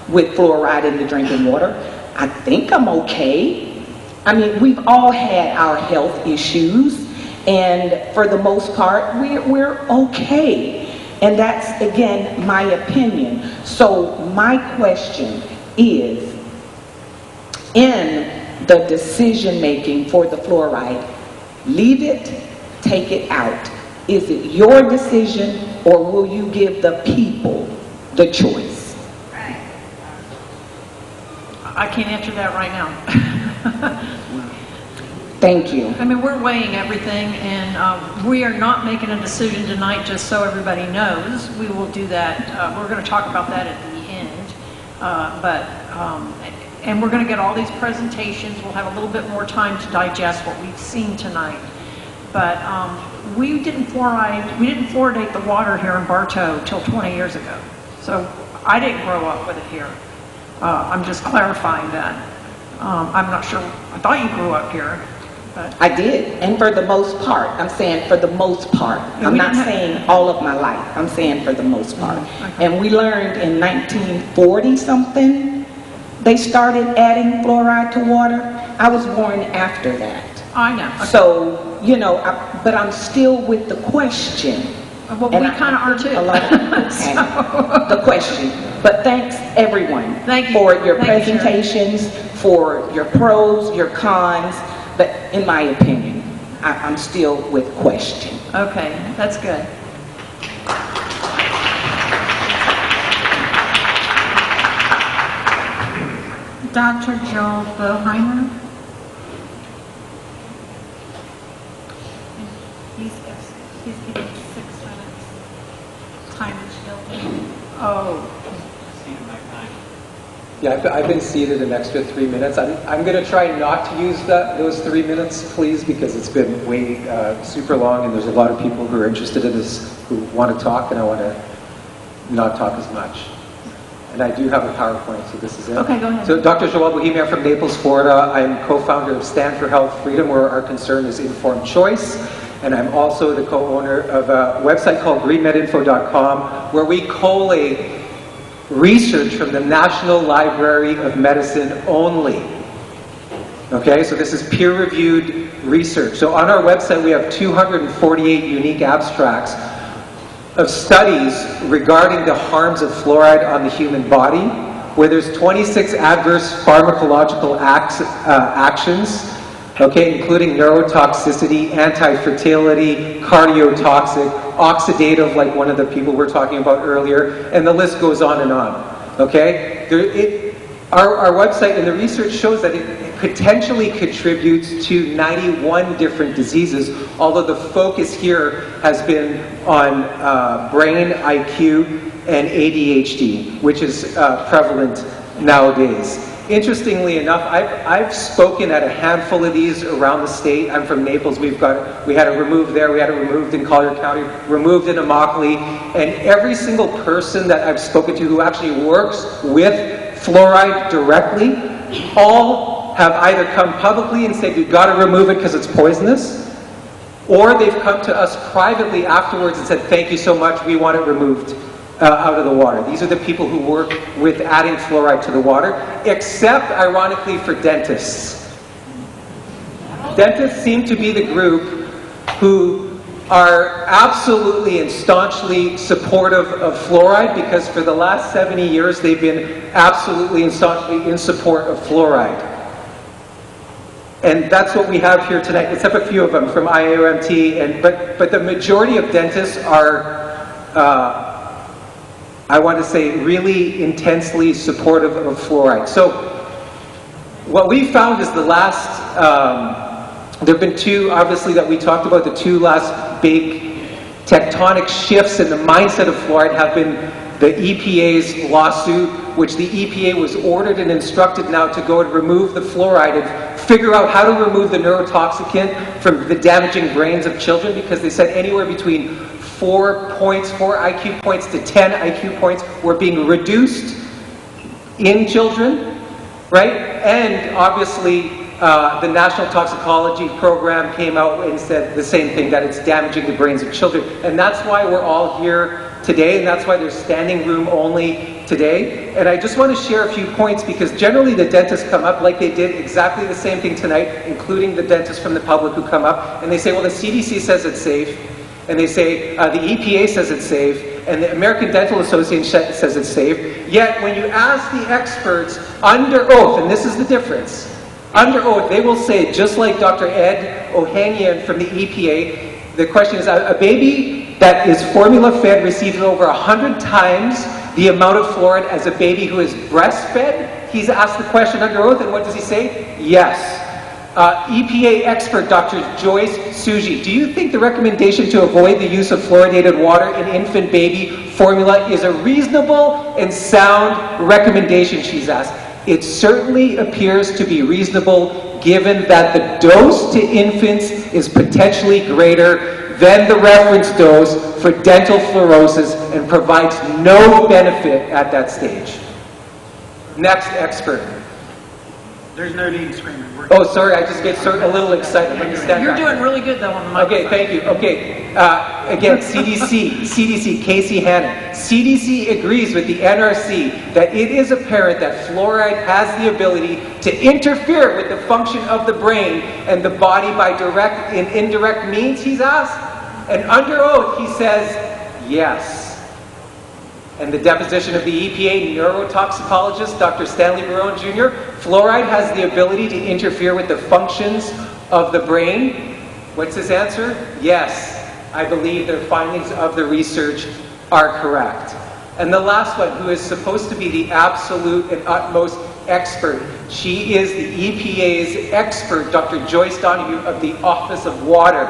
with fluoride in the drinking water. I think I'm okay. I mean, we've all had our health issues, and for the most part, we're okay. And that's, again, my opinion. So my question is, in the decision-making for the fluoride, leave it, take it out. Is it your decision, or will you give the people the choice? I can't answer that right now. Thank you. I mean, we're weighing everything, and we are not making a decision tonight, just so everybody knows. We will do that. We're going to talk about that at the end. And we're going to get all these presentations. We'll have a little bit more time to digest what we've seen tonight. But we didn't fluoridate the water here in Bartow till 20 years ago. So I didn't grow up with it here. I'm just clarifying that. I'm not sure. I thought you grew up here. But I did, and for the most part. I'm saying for the most part. I'm not saying all of my life. I'm saying for the most part. Okay. And we learned in 1940 something, they started adding fluoride to water. I was born after that. I know. Okay. So, you know, but I'm still with the question. Well, we kind of are too. A lot of, okay. the question. But thanks, everyone, for your presentations, for your pros, your cons. But in my opinion, I'm still with question. Okay, that's good. Dr. Joel Boheimer. He's getting 6 minutes. Time is building. Oh. Yeah, I've been seated an extra 3 minutes. I'm going to try not to use those 3 minutes, please, because it's been way super long, and there's a lot of people who are interested in this who want to talk, and I want to not talk as much. And I do have a PowerPoint, so this is it. Okay, go ahead. So Dr. Joel Bohemia from Naples, Florida. I'm co-founder of Stand for Health Freedom, where our concern is informed choice. And I'm also the co-owner of a website called greenmedinfo.com, where we collate research from the National Library of Medicine only. Okay, so this is peer-reviewed research. So on our website, we have 248 unique abstracts of studies regarding the harms of fluoride on the human body, where there's 26 adverse pharmacological actions, okay, including neurotoxicity, anti-fertility, cardiotoxic, oxidative, like one of the people we're talking about earlier, and the list goes on and on, okay? Our website and the research shows that it potentially contributes to 91 different diseases, although the focus here has been on brain, IQ, and ADHD, which is prevalent nowadays. Interestingly enough, I've spoken at a handful of these around the state. I'm from Naples. We had it removed there. We had it removed in Collier County, removed in Immokalee. And every single person that I've spoken to who actually works with fluoride directly, all have either come publicly and said, you've got to remove it because it's poisonous, or they've come to us privately afterwards and said, thank you so much, we want it removed out of the water. These are the people who work with adding fluoride to the water, except, ironically, for dentists. Dentists seem to be the group who are absolutely and staunchly supportive of fluoride, because for the last 70 years they've been absolutely and staunchly in support of fluoride. And that's what we have here tonight, except a few of them from IOMT, but the majority of dentists are I want to say, really intensely supportive of fluoride. So what we found is the last, there have been two, obviously, that we talked about, the two last big tectonic shifts in the mindset of fluoride have been the EPA's lawsuit, which the EPA was ordered and instructed now to go and remove the fluoride and figure out how to remove the neurotoxicant from the damaging brains of children, because they said anywhere between 4 IQ points to 10 IQ points were being reduced in children, right? And obviously the National Toxicology Program came out and said the same thing, that it's damaging the brains of children. And that's why we're all here today, and that's why there's standing room only today. And I just want to share a few points, because generally the dentists come up like they did exactly the same thing tonight, including the dentists from the public who come up, and they say, well, the CDC says it's safe, and they say the EPA says it's safe, and the American Dental Association says it's safe. Yet when you ask the experts under oath, and this is the difference, under oath, they will say, just like Dr. Ed Ohanian from the EPA, the question is, a baby that is formula fed receives over 100 times the amount of fluoride as a baby who is breastfed? He's asked the question under oath, and what does he say? Yes. EPA expert Dr. Joyce Suji, do you think the recommendation to avoid the use of fluoridated water in infant baby formula is a reasonable and sound recommendation, she's asked? It certainly appears to be reasonable, given that the dose to infants is potentially greater than the reference dose for dental fluorosis and provides no benefit at that stage. Next expert. There's no need to scream. Oh, sorry, I just get a little excited. Let me stand You're back. doing really good though on the microphone. Okay, thank you. Okay, again, CDC, Casey Hannon. CDC agrees with the NRC that it is apparent that fluoride has the ability to interfere with the function of the brain and the body by direct and indirect means, he's asked. And under oath, he says, yes. and the deposition of the EPA neurotoxicologist, Dr. Stanley Barone Jr., fluoride has the ability to interfere with the functions of the brain. What's his answer? Yes, I believe the findings of the research are correct. And the last one, who is supposed to be the absolute and utmost expert, she is the EPA's expert, Dr. Joyce Donoghue of the Office of Water.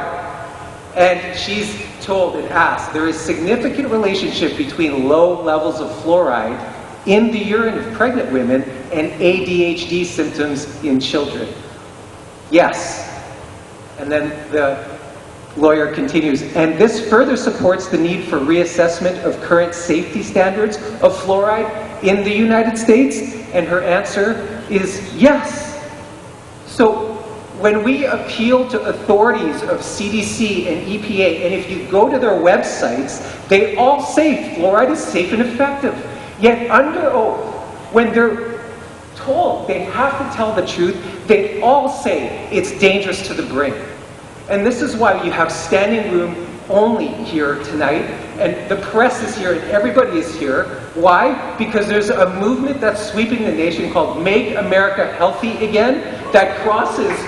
And she's told and asked, there is significant relationship between low levels of fluoride in the urine of pregnant women and ADHD symptoms in children. Yes. And then the lawyer continues, and this further supports the need for reassessment of current safety standards of fluoride in the United States? And her answer is yes. So when we appeal to authorities of CDC and EPA, and if you go to their websites, they all say fluoride is safe and effective. Yet under oath, when they're told they have to tell the truth, they all say it's dangerous to the brain. And this is why you have standing room only here tonight, and the press is here and everybody is here. Why? Because there's a movement that's sweeping the nation called Make America Healthy Again that crosses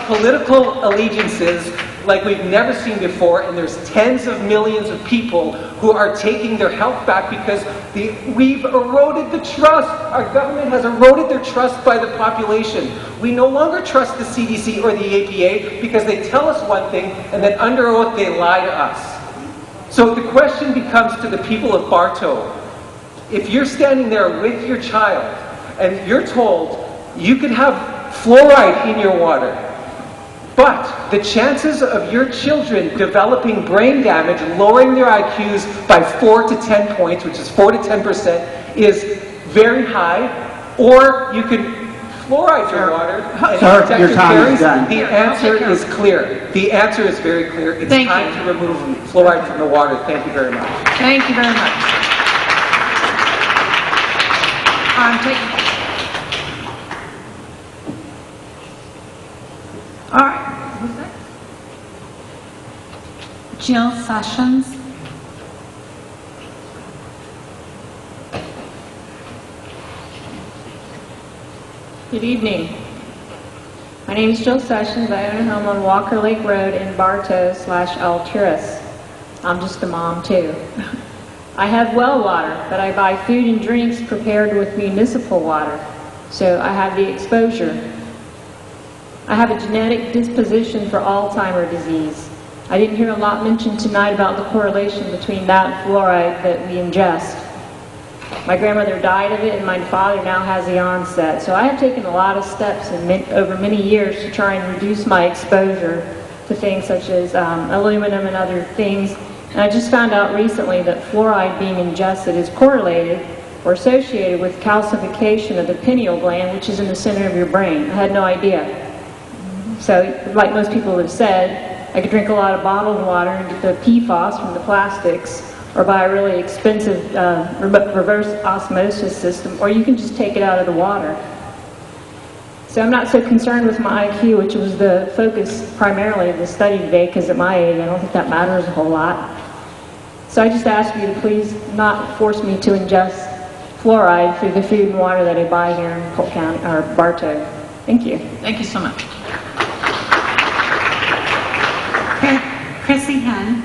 political allegiances like we've never seen before, and there's tens of millions of people who are taking their health back because we've eroded the trust. Our government has eroded their trust by the population. We no longer trust the CDC or the EPA because they tell us one thing and then under oath they lie to us. So the question becomes to the people of Bartow, if you're standing there with your child and you're told you can have fluoride in your water, but the chances of your children developing brain damage, lowering their IQs by 4 to 10 points, which is 4 to 10%, is very high, or you could fluoride your water and protect your caries. The answer is clear. The answer is very clear. It's time to remove fluoride from the water. Thank you very much. Thank you very much. All right. Who's next? Jill Sessions. Good evening. My name is Jill Sessions. I own a home on Walker Lake Road in Bartow/Alturas. I'm just a mom too. I have well water, but I buy food and drinks prepared with municipal water, so I have the exposure. I have a genetic disposition for Alzheimer's disease. I didn't hear a lot mentioned tonight about the correlation between that and fluoride that we ingest. My grandmother died of it, and my father now has the onset. So I have taken a lot of steps over many years to try and reduce my exposure to things such as aluminum and other things. And I just found out recently that fluoride being ingested is correlated or associated with calcification of the pineal gland, which is in the center of your brain. I had no idea. So, like most people have said, I could drink a lot of bottled water and get the PFAS from the plastics, or buy a really expensive reverse osmosis system, or you can just take it out of the water. So I'm not so concerned with my IQ, which was the focus primarily of the study today, because at my age I don't think that matters a whole lot. So I just ask you to please not force me to ingest fluoride through the food and water that I buy here in Polk County, or Bartow. Thank you. Thank you so much. Chrissy Henn.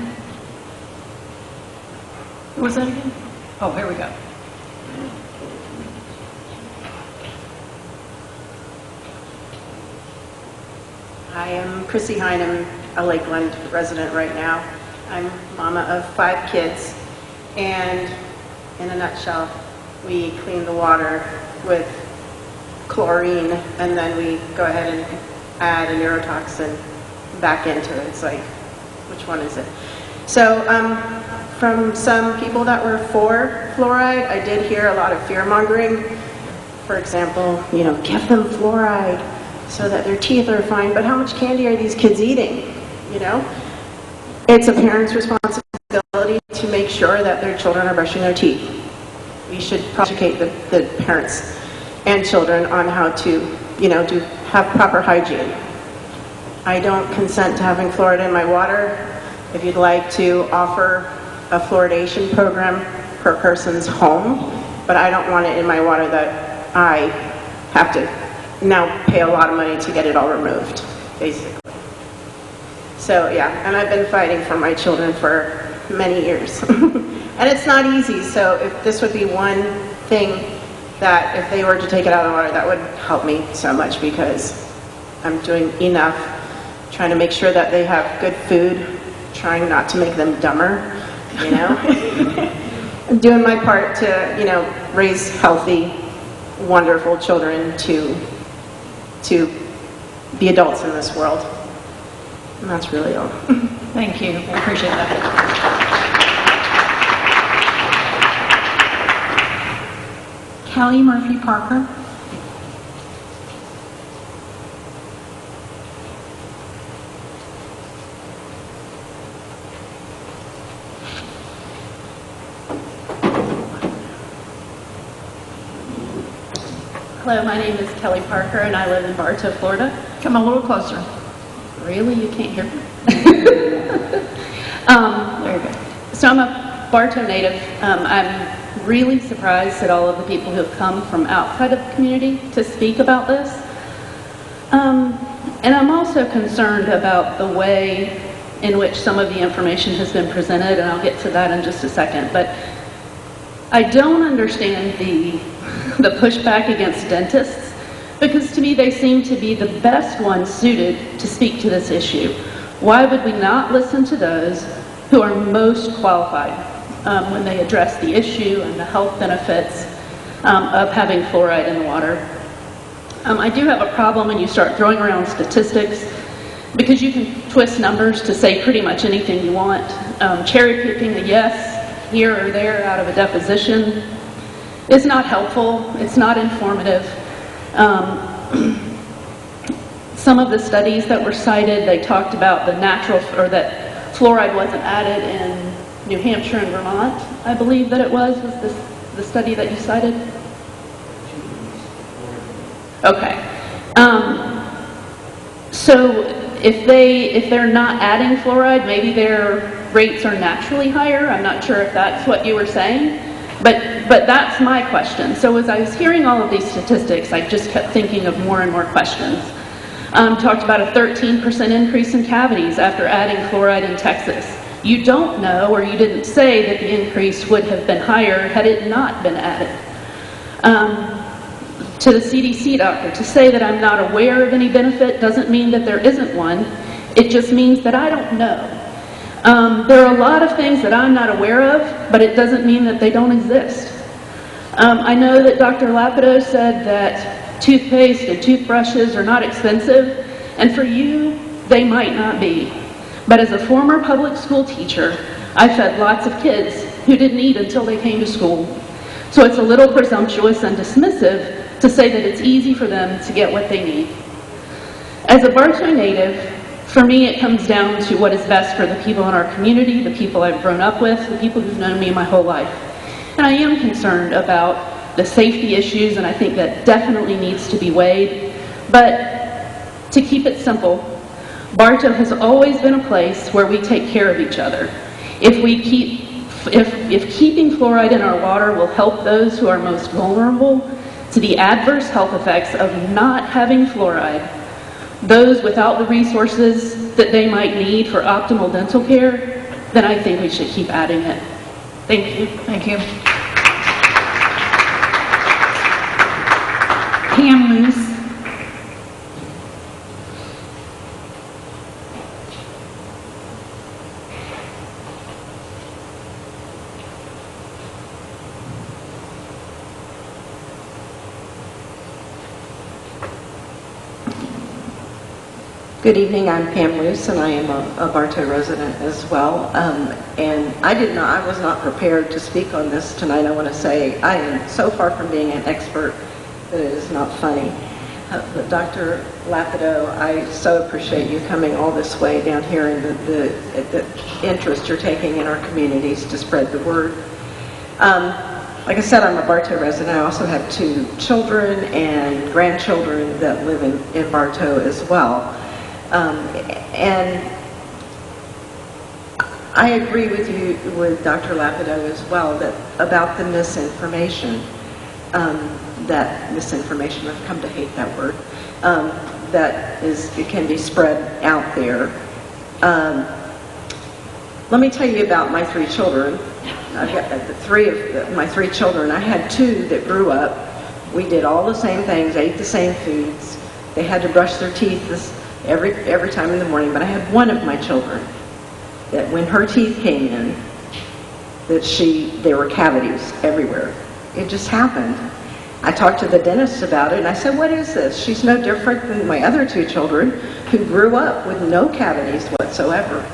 What was that again? Oh, here we go. I am Chrissy Hine. I'm a Lakeland resident right now. I'm mama of 5 kids, and in a nutshell, we clean the water with chlorine, and then we go ahead and add a neurotoxin back into it. It's like, which one is it? So from some people that were for fluoride, I did hear a lot of fear-mongering. For example, give them fluoride so that their teeth are fine, but how much candy are these kids eating? It's a parent's responsibility to make sure that their children are brushing their teeth. We should educate the parents and children on how to, to have proper hygiene. I don't consent to having fluoride in my water. If you'd like to offer a fluoridation program per person's home, but I don't want it in my water that I have to now pay a lot of money to get it all removed, basically. So yeah, and I've been fighting for my children for many years. And it's not easy, so if this would be one thing that if they were to take it out of the water, that would help me so much, because I'm doing enough trying to make sure that they have good food, trying not to make them dumber, you know? I'm doing my part to, you know, raise healthy, wonderful children to be adults in this world. And that's really all. Thank you. I appreciate that. Kelly Murphy Parker. Hello, my name is Kelly Parker, and I live in Bartow, Florida. Come a little closer. Really? You can't hear me? There you go. So I'm a Bartow native. I'm really surprised at all of the people who have come from outside of the community to speak about this. And I'm also concerned about the way in which some of the information has been presented, and I'll get to that in just a second. But I don't understand the pushback against dentists, because to me they seem to be the best ones suited to speak to this issue. Why would we not listen to those who are most qualified when they address the issue and the health benefits of having fluoride in the water? I do have a problem when you start throwing around statistics, because you can twist numbers to say pretty much anything you want. Cherry picking a yes here or there out of a deposition is not helpful. It's not informative. Some of the studies that were cited, they talked about the natural, or that fluoride wasn't added in New Hampshire and Vermont, I believe that it was this the study that you cited? Okay. So if they're not adding fluoride, maybe their rates are naturally higher. I'm not sure if that's what you were saying, but that's my question. So as I was hearing all of these statistics, I just kept thinking of more and more questions. Talked about a 13% increase in cavities after adding fluoride in Texas. You don't know, or you didn't say that the increase would have been higher had it not been added. To the CDC doctor, to say that I'm not aware of any benefit doesn't mean that there isn't one. It just means that I don't know. There are a lot of things that I'm not aware of, but it doesn't mean that they don't exist. I know that Dr. Lapido said that toothpaste and toothbrushes are not expensive, and for you, they might not be. But as a former public school teacher, I fed lots of kids who didn't eat until they came to school. So it's a little presumptuous and dismissive to say that it's easy for them to get what they need. As a Bartow native, for me it comes down to what is best for the people in our community, the people I've grown up with, the people who've known me my whole life. And I am concerned about the safety issues, and I think that definitely needs to be weighed. But to keep it simple, Bartow has always been a place where we take care of each other. If keeping fluoride in our water will help those who are most vulnerable to the adverse health effects of not having fluoride, those without the resources that they might need for optimal dental care, then I think we should keep adding it. Thank you. Thank you. Pam Luce. Good evening, I'm Pam Luce, and I am a Bartow resident as well. And I was not prepared to speak on this tonight. I want to say I am so far from being an expert that it is not funny. But Dr. Lapido, I so appreciate you coming all this way down here and the interest you're taking in our communities to spread the word. Like I said, I'm a Bartow resident. I also have 2 children and grandchildren that live in Bartow as well. And I agree with you, with Dr. Lapido as well, that about the misinformation, that misinformation, I've come to hate that word, that it can be spread out there. Let me tell you about my 3 children. I've got my 3 children. I had 2 that grew up. We did all the same things, ate the same foods. They had to brush their teeth every time in the morning, but I had one of my children that when her teeth came in, there were cavities everywhere. It just happened. I talked to the dentist about it, and I said, what is this? She's no different than my other 2 children who grew up with no cavities whatsoever.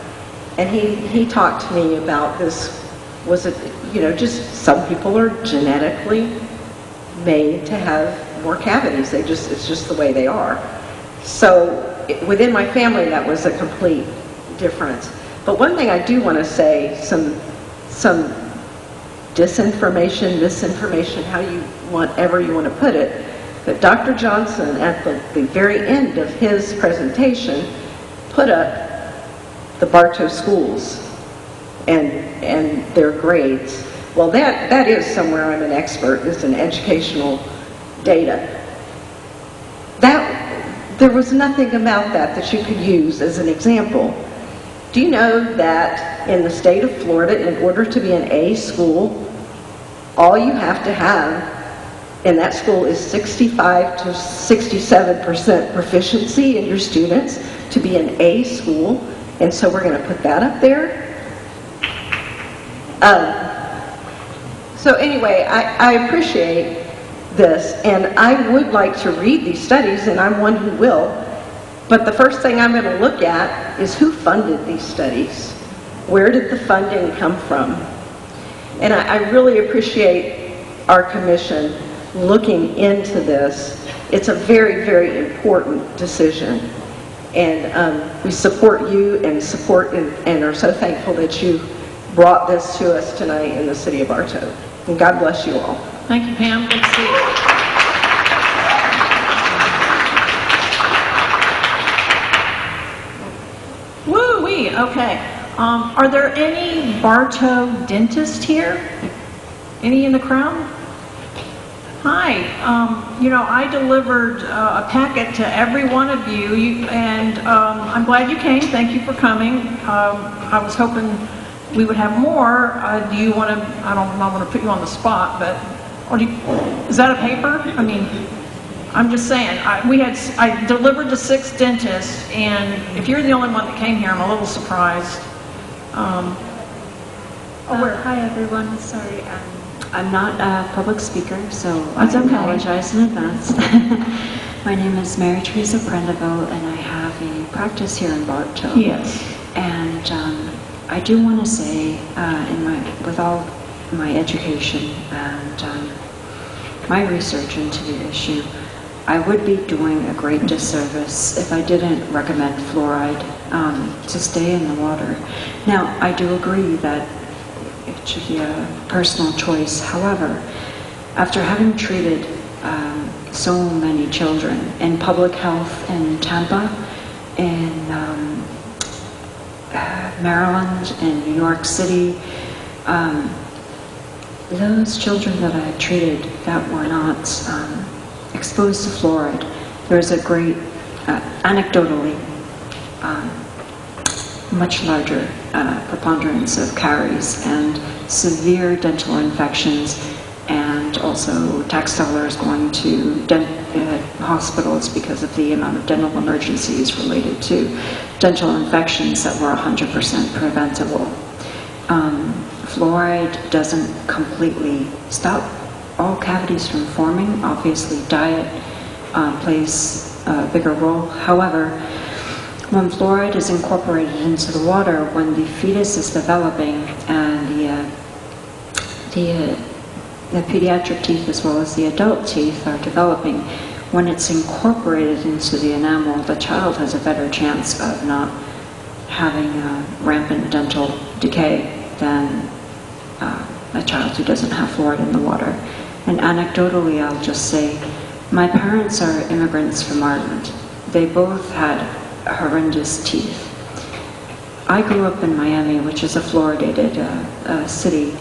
And he talked to me about this, was it, just some people are genetically made to have more cavities. It's just the way they are. So within my family, that was a complete difference. But one thing I do want to say, some disinformation, misinformation, whatever you want to put it, that Dr. Johnson, at the very end of his presentation, put up the Bartow schools and their grades. Well, that is somewhere I'm an expert, is in educational data. There was nothing about that you could use as an example. Do you know that in the state of Florida, in order to be an A school, all you have to have in that school is 65 to 67% proficiency in your students to be an A school? And so we're going to put that up there? So anyway, I appreciate this, and I would like to read these studies, and I'm one who will, but the first thing I'm going to look at is who funded these studies. Where did the funding come from? And I really appreciate our commission looking into this. It's a very, very important decision. And we support you and are so thankful that you brought this to us tonight in the city of Bartow. And God bless you all. Thank you, Pam. Good to see you. Woo-wee, okay. Are there any Bartow dentists here? Any in the crowd? Hi. I delivered a packet to every one of you, and I'm glad you came. Thank you for coming. I was hoping we would have more. Do you want to, I don't want to put you on the spot, but, is that a paper? I mean, I'm just saying, I delivered to 6 dentists, and if you're the only one that came here, I'm a little surprised. Hi everyone, sorry, I'm not a public speaker, so That's I okay. apologize in advance. My name is Mary Teresa Prendeville, and I have a practice here in Bartow. Yes. And I do want to say, with all my education and my research into the issue, I would be doing a great disservice if I didn't recommend fluoride to stay in the water. Now, I do agree that it should be a personal choice. However, after having treated so many children in public health in Tampa, in Maryland, in New York City, those children that I treated that were not exposed to fluoride, there's a great, anecdotally, much larger preponderance of caries and severe dental infections, and also tax dollars going to hospitals because of the amount of dental emergencies related to dental infections that were 100% preventable. Fluoride doesn't completely stop all cavities from forming. Obviously, diet plays a bigger role. However, when fluoride is incorporated into the water, when the fetus is developing and the pediatric teeth as well as the adult teeth are developing, when it's incorporated into the enamel, the child has a better chance of not having rampant dental decay than a child who doesn't have fluoride in the water. And anecdotally, I'll just say, my parents are immigrants from Ireland. They both had horrendous teeth. I grew up in Miami, which is a fluoridated city,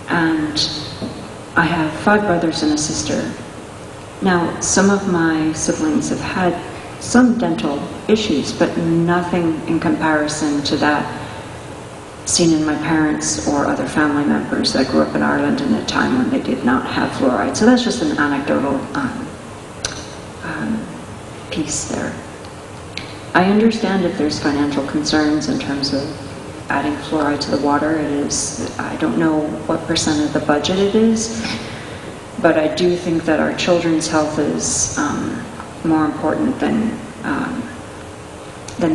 and I have 5 brothers and a sister. Now, some of my siblings have had some dental issues, but nothing in comparison to that seen in my parents or other family members that grew up in Ireland in a time when they did not have fluoride. So that's just an anecdotal piece there. I understand if there's financial concerns in terms of adding fluoride to the water. It is, I don't know what percent of the budget it is, but I do think that our children's health is more important than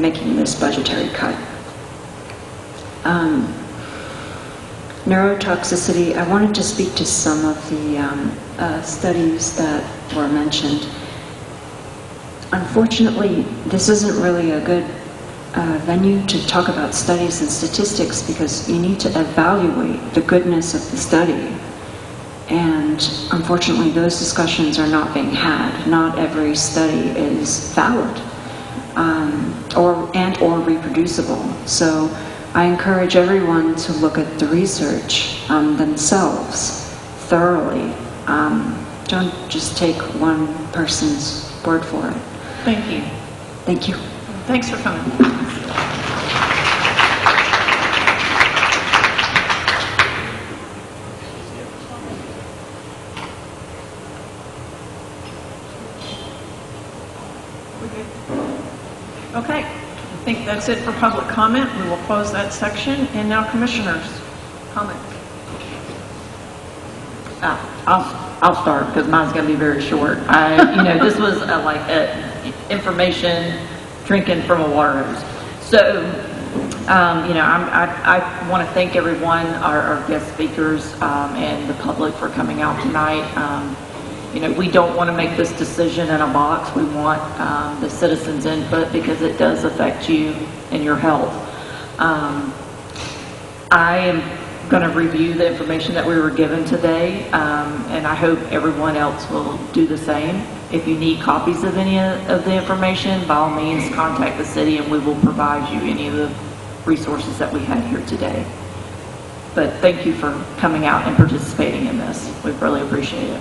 making this budgetary cut. Neurotoxicity, I wanted to speak to some of the studies that were mentioned. Unfortunately, this isn't really a good venue to talk about studies and statistics because you need to evaluate the goodness of the study. And unfortunately, those discussions are not being had. Not every study is valid or reproducible. So I encourage everyone to look at the research themselves thoroughly. Don't just take one person's word for it. Thank you. Thank you. Thanks for coming. Okay, I think that's it for public comment. We will close that section. And now commissioners' comment. I'll start because mine's going to be very short. This was information drinking from a water hose. So, I want to thank everyone, our guest speakers, and the public for coming out tonight. We don't want to make this decision in a box. We want the citizens' input because it does affect you and your health. I am going to review the information that we were given today, and I hope everyone else will do the same. If you need copies of any of the information, by all means contact the city and we will provide you any of the resources that we had here today. But thank you for coming out and participating in this. We really appreciate it.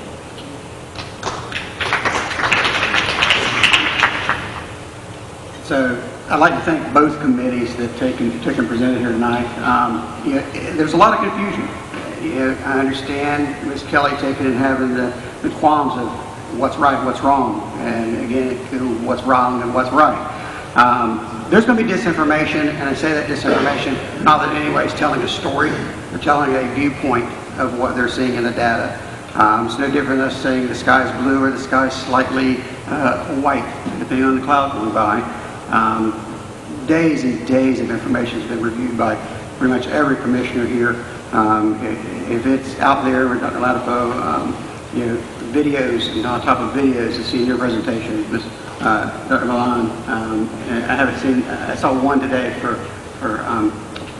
So I'd like to thank both committees that took and presented here tonight. There's a lot of confusion. I understand Ms. Kelly taking and having the qualms of what's right and what's wrong, and again, what's wrong and what's right. There's going to be disinformation, and I say that disinformation not that in any way is telling a story, they're telling a viewpoint of what they're seeing in the data. It's no different than us saying the sky's blue or the sky's slightly white, depending on the cloud going by. Days and days of information has been reviewed by pretty much every commissioner here. If it's out there with Dr. Latipo, videos, on top of videos, to see your presentation, Dr. Milan. I haven't seen. I saw one today for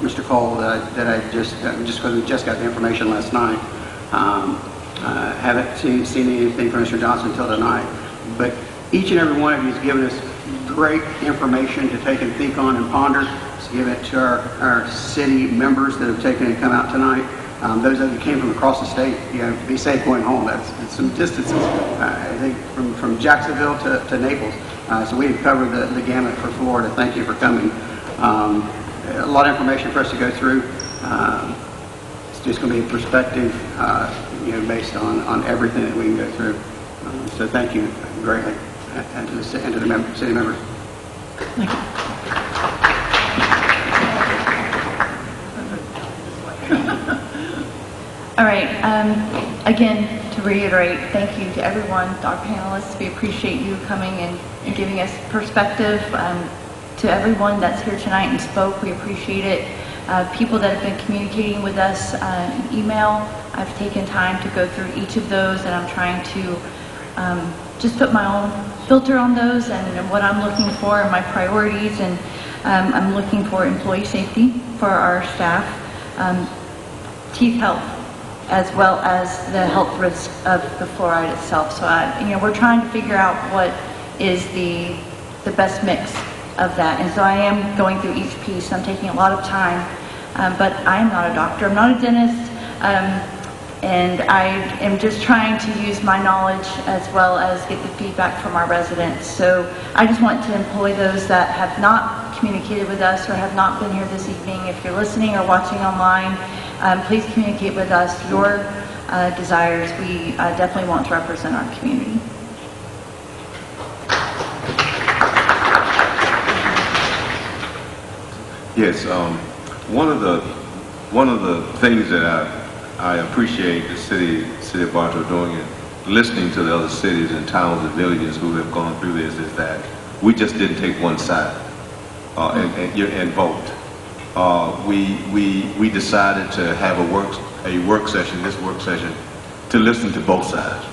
Mr. Cole that I just because we just got the information last night. Haven't seen anything from Mr. Johnson until tonight. But each and every one of you has given us great information to take and think on and ponder. Let's give it to our city members that have taken and come out tonight. Those of you who came from across the state, be safe going home. That's some distances, I think, from Jacksonville to Naples. So we've covered the gamut for Florida. Thank you for coming. A lot of information for us to go through. It's just going to be a perspective, based on everything that we can go through. So thank you greatly, and to the city members. Thank you. All right, again, to reiterate, thank you to everyone, Dr. Panelists. We appreciate you coming and giving us perspective. To everyone that's here tonight and spoke, we appreciate it. People that have been communicating with us in email, I've taken time to go through each of those, and I'm trying to just put my own filter on those and what I'm looking for and my priorities. And I'm looking for employee safety for our staff, teeth health, as well as the health risk of the fluoride itself. So we're trying to figure out what is the best mix of that. And so I am going through each piece. I'm taking a lot of time, but I am not a doctor. I'm not a dentist. And I am just trying to use my knowledge as well as get the feedback from our residents. So I just want to employ those that have not communicated with us or have not been here this evening. If you're listening or watching online, please communicate with us your desires. We definitely want to represent our community. Yes, one of the things that I appreciate the city of Bartow doing and listening to the other cities and towns and villages who have gone through this is that we just didn't take one side and vote. We decided to have a work session, to listen to both sides,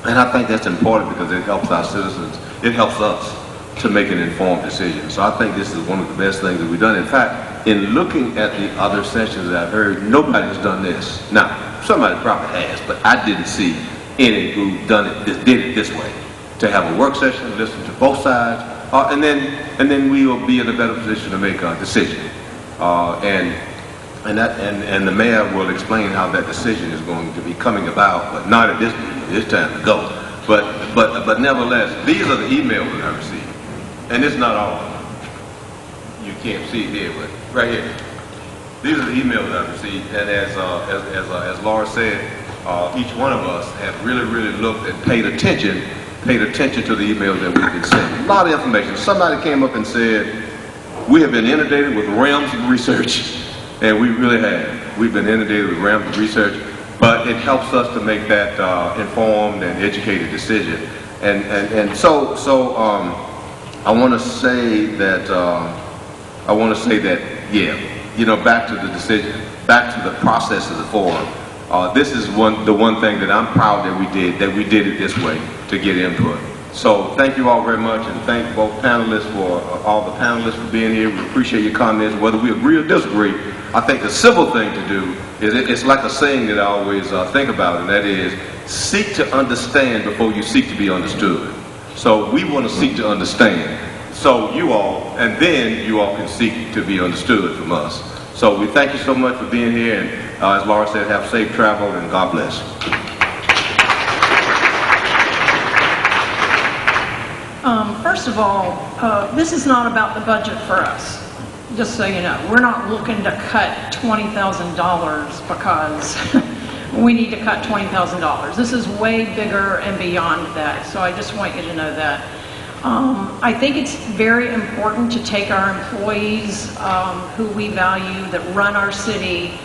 and I think that's important because it helps our citizens. It helps us to make an informed decision. So I think this is one of the best things that we've done. In fact, in looking at the other sessions that I've heard, nobody has done this. Now, somebody probably has, but I didn't see any who did it this way. To have a work session, listen to both sides, and then we will be in a better position to make a decision. And the mayor will explain how that decision is going to be coming about, but not at this meeting. It's time to go. But nevertheless, these are the emails that I received. And it's not all of them. You can't see it here, but right here. These are the emails that I received, and as Laura said, each one of us have really looked and paid attention to the emails that we've been sending. A lot of information. Somebody came up and said, we have been inundated with realms of research, and we really have. We've been inundated with realms of research, but it helps us to make that informed and educated decision. And so I want to say that yeah, you know, back to the decision, back to the process of the forum. This is the one thing that I'm proud that we did it this way to get input. So thank you all very much, and thank both panelists all the panelists for being here. We appreciate your comments, whether we agree or disagree. I think the civil thing to do is it's like a saying that I always think about, and that is seek to understand before you seek to be understood. So we want to seek to understand. So you all, and then you all can seek to be understood from us. So we thank you so much for being here, and as Laura said, have safe travel and God bless. First of all, this is not about the budget for us, just so you know. We're not looking to cut $20,000 because we need to cut $20,000. This is way bigger and beyond that, so I just want you to know that. I think it's very important to take our employees who we value, that run our city.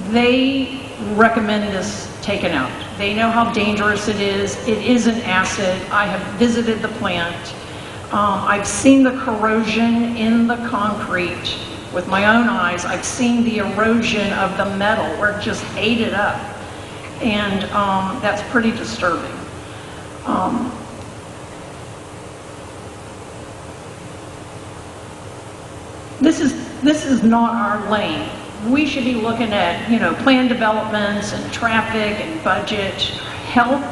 They recommend this taken out. They know how dangerous it is. It is an acid. I have visited the plant. I've seen the corrosion in the concrete with my own eyes. I've seen the erosion of the metal where it just ate it up. And that's pretty disturbing. This is not our lane. We should be looking at, you know, plan developments and traffic and budget. Health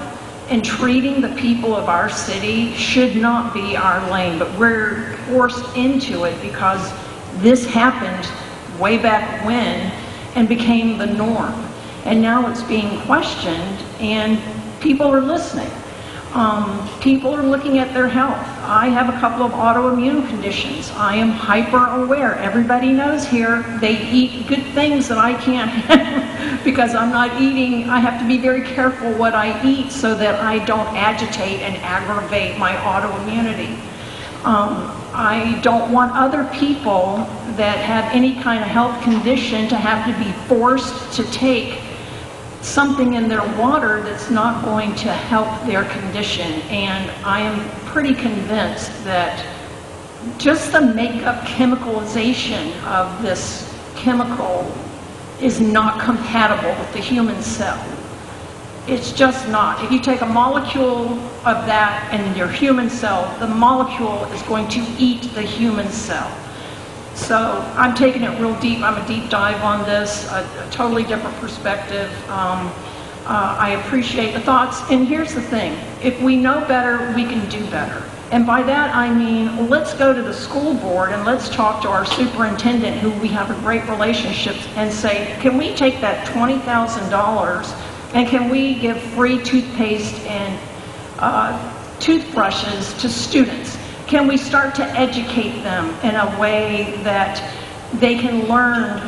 and treating the people of our city should not be our lane, but we're forced into it because this happened way back when and became the norm. And now it's being questioned and people are listening. People are looking at their health. I have a couple of autoimmune conditions. I am hyper aware. Everybody knows here they eat good things that I can't have because I'm not eating. I have to be very careful what I eat so that I don't agitate and aggravate my autoimmunity. I don't want other people that have any kind of health condition to have to be forced to take something in their water that's not going to help their condition. And I am pretty convinced that just the makeup chemicalization of this chemical is not compatible with the human cell. It's just not. If you take a molecule of that and your human cell, the molecule is going to eat the human cell. So I'm taking it real deep. I'm a deep dive on this, a totally different perspective. I appreciate the thoughts. And here's the thing. If we know better, we can do better. And by that I mean, let's go to the school board and let's talk to our superintendent, who we have a great relationship, and say, can we take that $20,000 and can we give free toothpaste and toothbrushes to students? Can we start to educate them in a way that they can learn,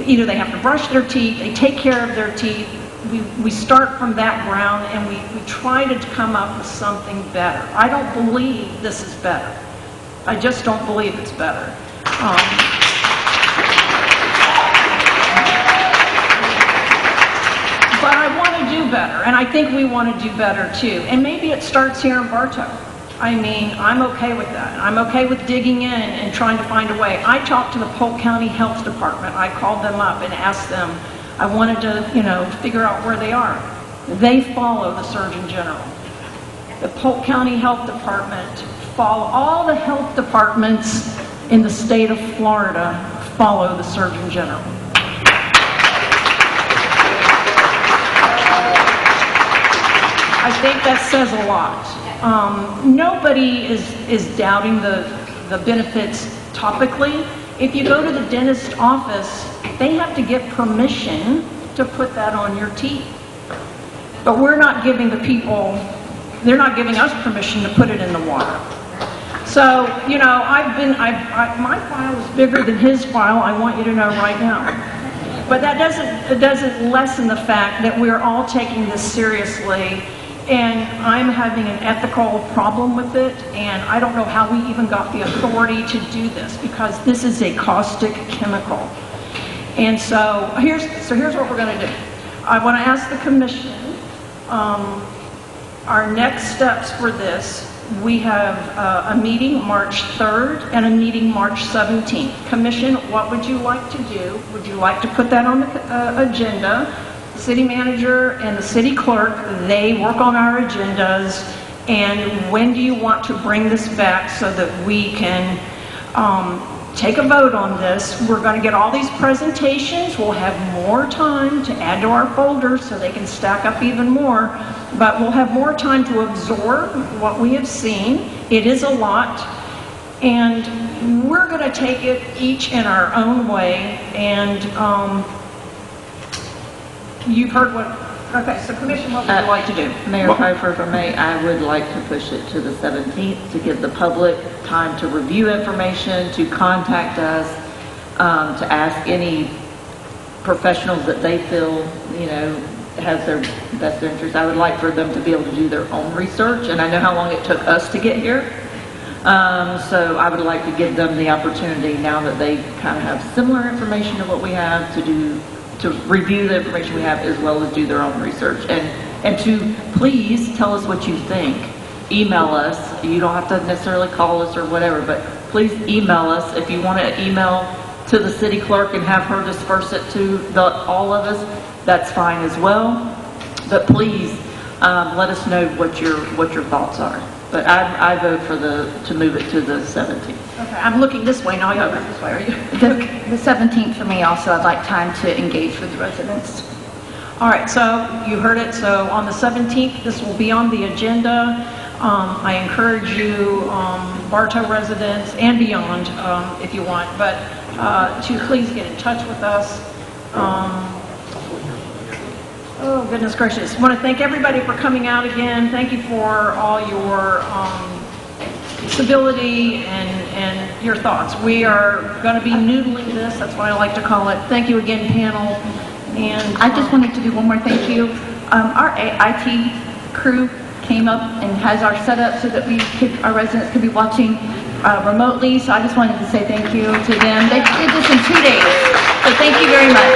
either they have to brush their teeth, they take care of their teeth. We start from that ground and we try to come up with something better. I don't believe this is better. I just don't believe it's better. But I want to do better, and I think we want to do better too. And maybe it starts here in Bartow. I mean, I'm okay with that. I'm okay with digging in and trying to find a way. I talked to the Polk County Health Department. I called them up and asked them, I wanted to, figure out where they are. They follow the Surgeon General. The Polk County Health Department follow, all the health departments in the state of Florida follow the Surgeon General. I think that says a lot. Nobody is doubting the benefits topically. If you go to the dentist's office, they have to get permission to put that on your teeth. But we're not giving the people, they're not giving us permission to put it in the water. So, my file is bigger than his file, I want you to know right now. But that doesn't lessen the fact that we're all taking this seriously, and I'm having an ethical problem with it, and I don't know how we even got the authority to do this, because this is a caustic chemical. And so here's what we're going to do. I want to ask the commission, our next steps for this. We have a meeting March 3rd and a meeting March 17th. Commission, what would you like to do? Would you like to put that on the agenda? The city manager and the city clerk, they work on our agendas. And when do you want to bring this back so that we can take a vote on this? We're going to get all these presentations. We'll have more time to add to our folders so they can stack up even more. But we'll have more time to absorb what we have seen. It is a lot. And we're going to take it each in our own way. And you've heard what... Okay, so Commission, what would you like to do? Mayor Pfeiffer, if I may, I would like to push it to the 17th to give the public time to review information, to contact us, to ask any professionals that they feel, has their best interest. I would like for them to be able to do their own research, and I know how long it took us to get here. So I would like to give them the opportunity, now that they kind of have similar information to what we have, to review the information we have, as well as do their own research, and to please tell us what you think. Email us. You don't have to necessarily call us or whatever, but please email us. If you want to email to the city clerk and have her disperse it to all of us, that's fine as well. But please let us know what your thoughts are. But I vote for to move it to the 17th. Okay, I'm looking this way now. Y'all go this way, are you? The 17th for me also, I'd like time to engage with the residents. All right, so you heard it. So on the 17th, this will be on the agenda. I encourage you, Bartow residents and beyond, if you want, but to please get in touch with us. Oh, goodness gracious. I want to thank everybody for coming out again. Thank you for all your civility and your thoughts. We are going to be noodling this. That's what I like to call it. Thank you again, panel. And I just wanted to do one more thank you. Our IT crew came up and has our setup so that our residents could be watching remotely. So I just wanted to say thank you to them. They did this in 2 days. So thank you very much.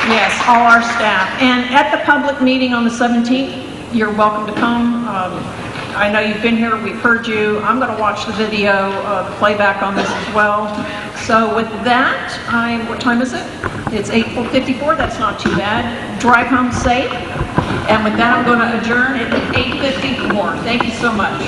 Yes, all our staff. And at the public meeting on the 17th, you're welcome to come. I know you've been here, we've heard you. I'm going to watch the video, the playback on this as well. So with that, what time is it? It's 8:54, that's not too bad. Drive home safe. And with that, I'm going to adjourn at 8:54. Thank you so much.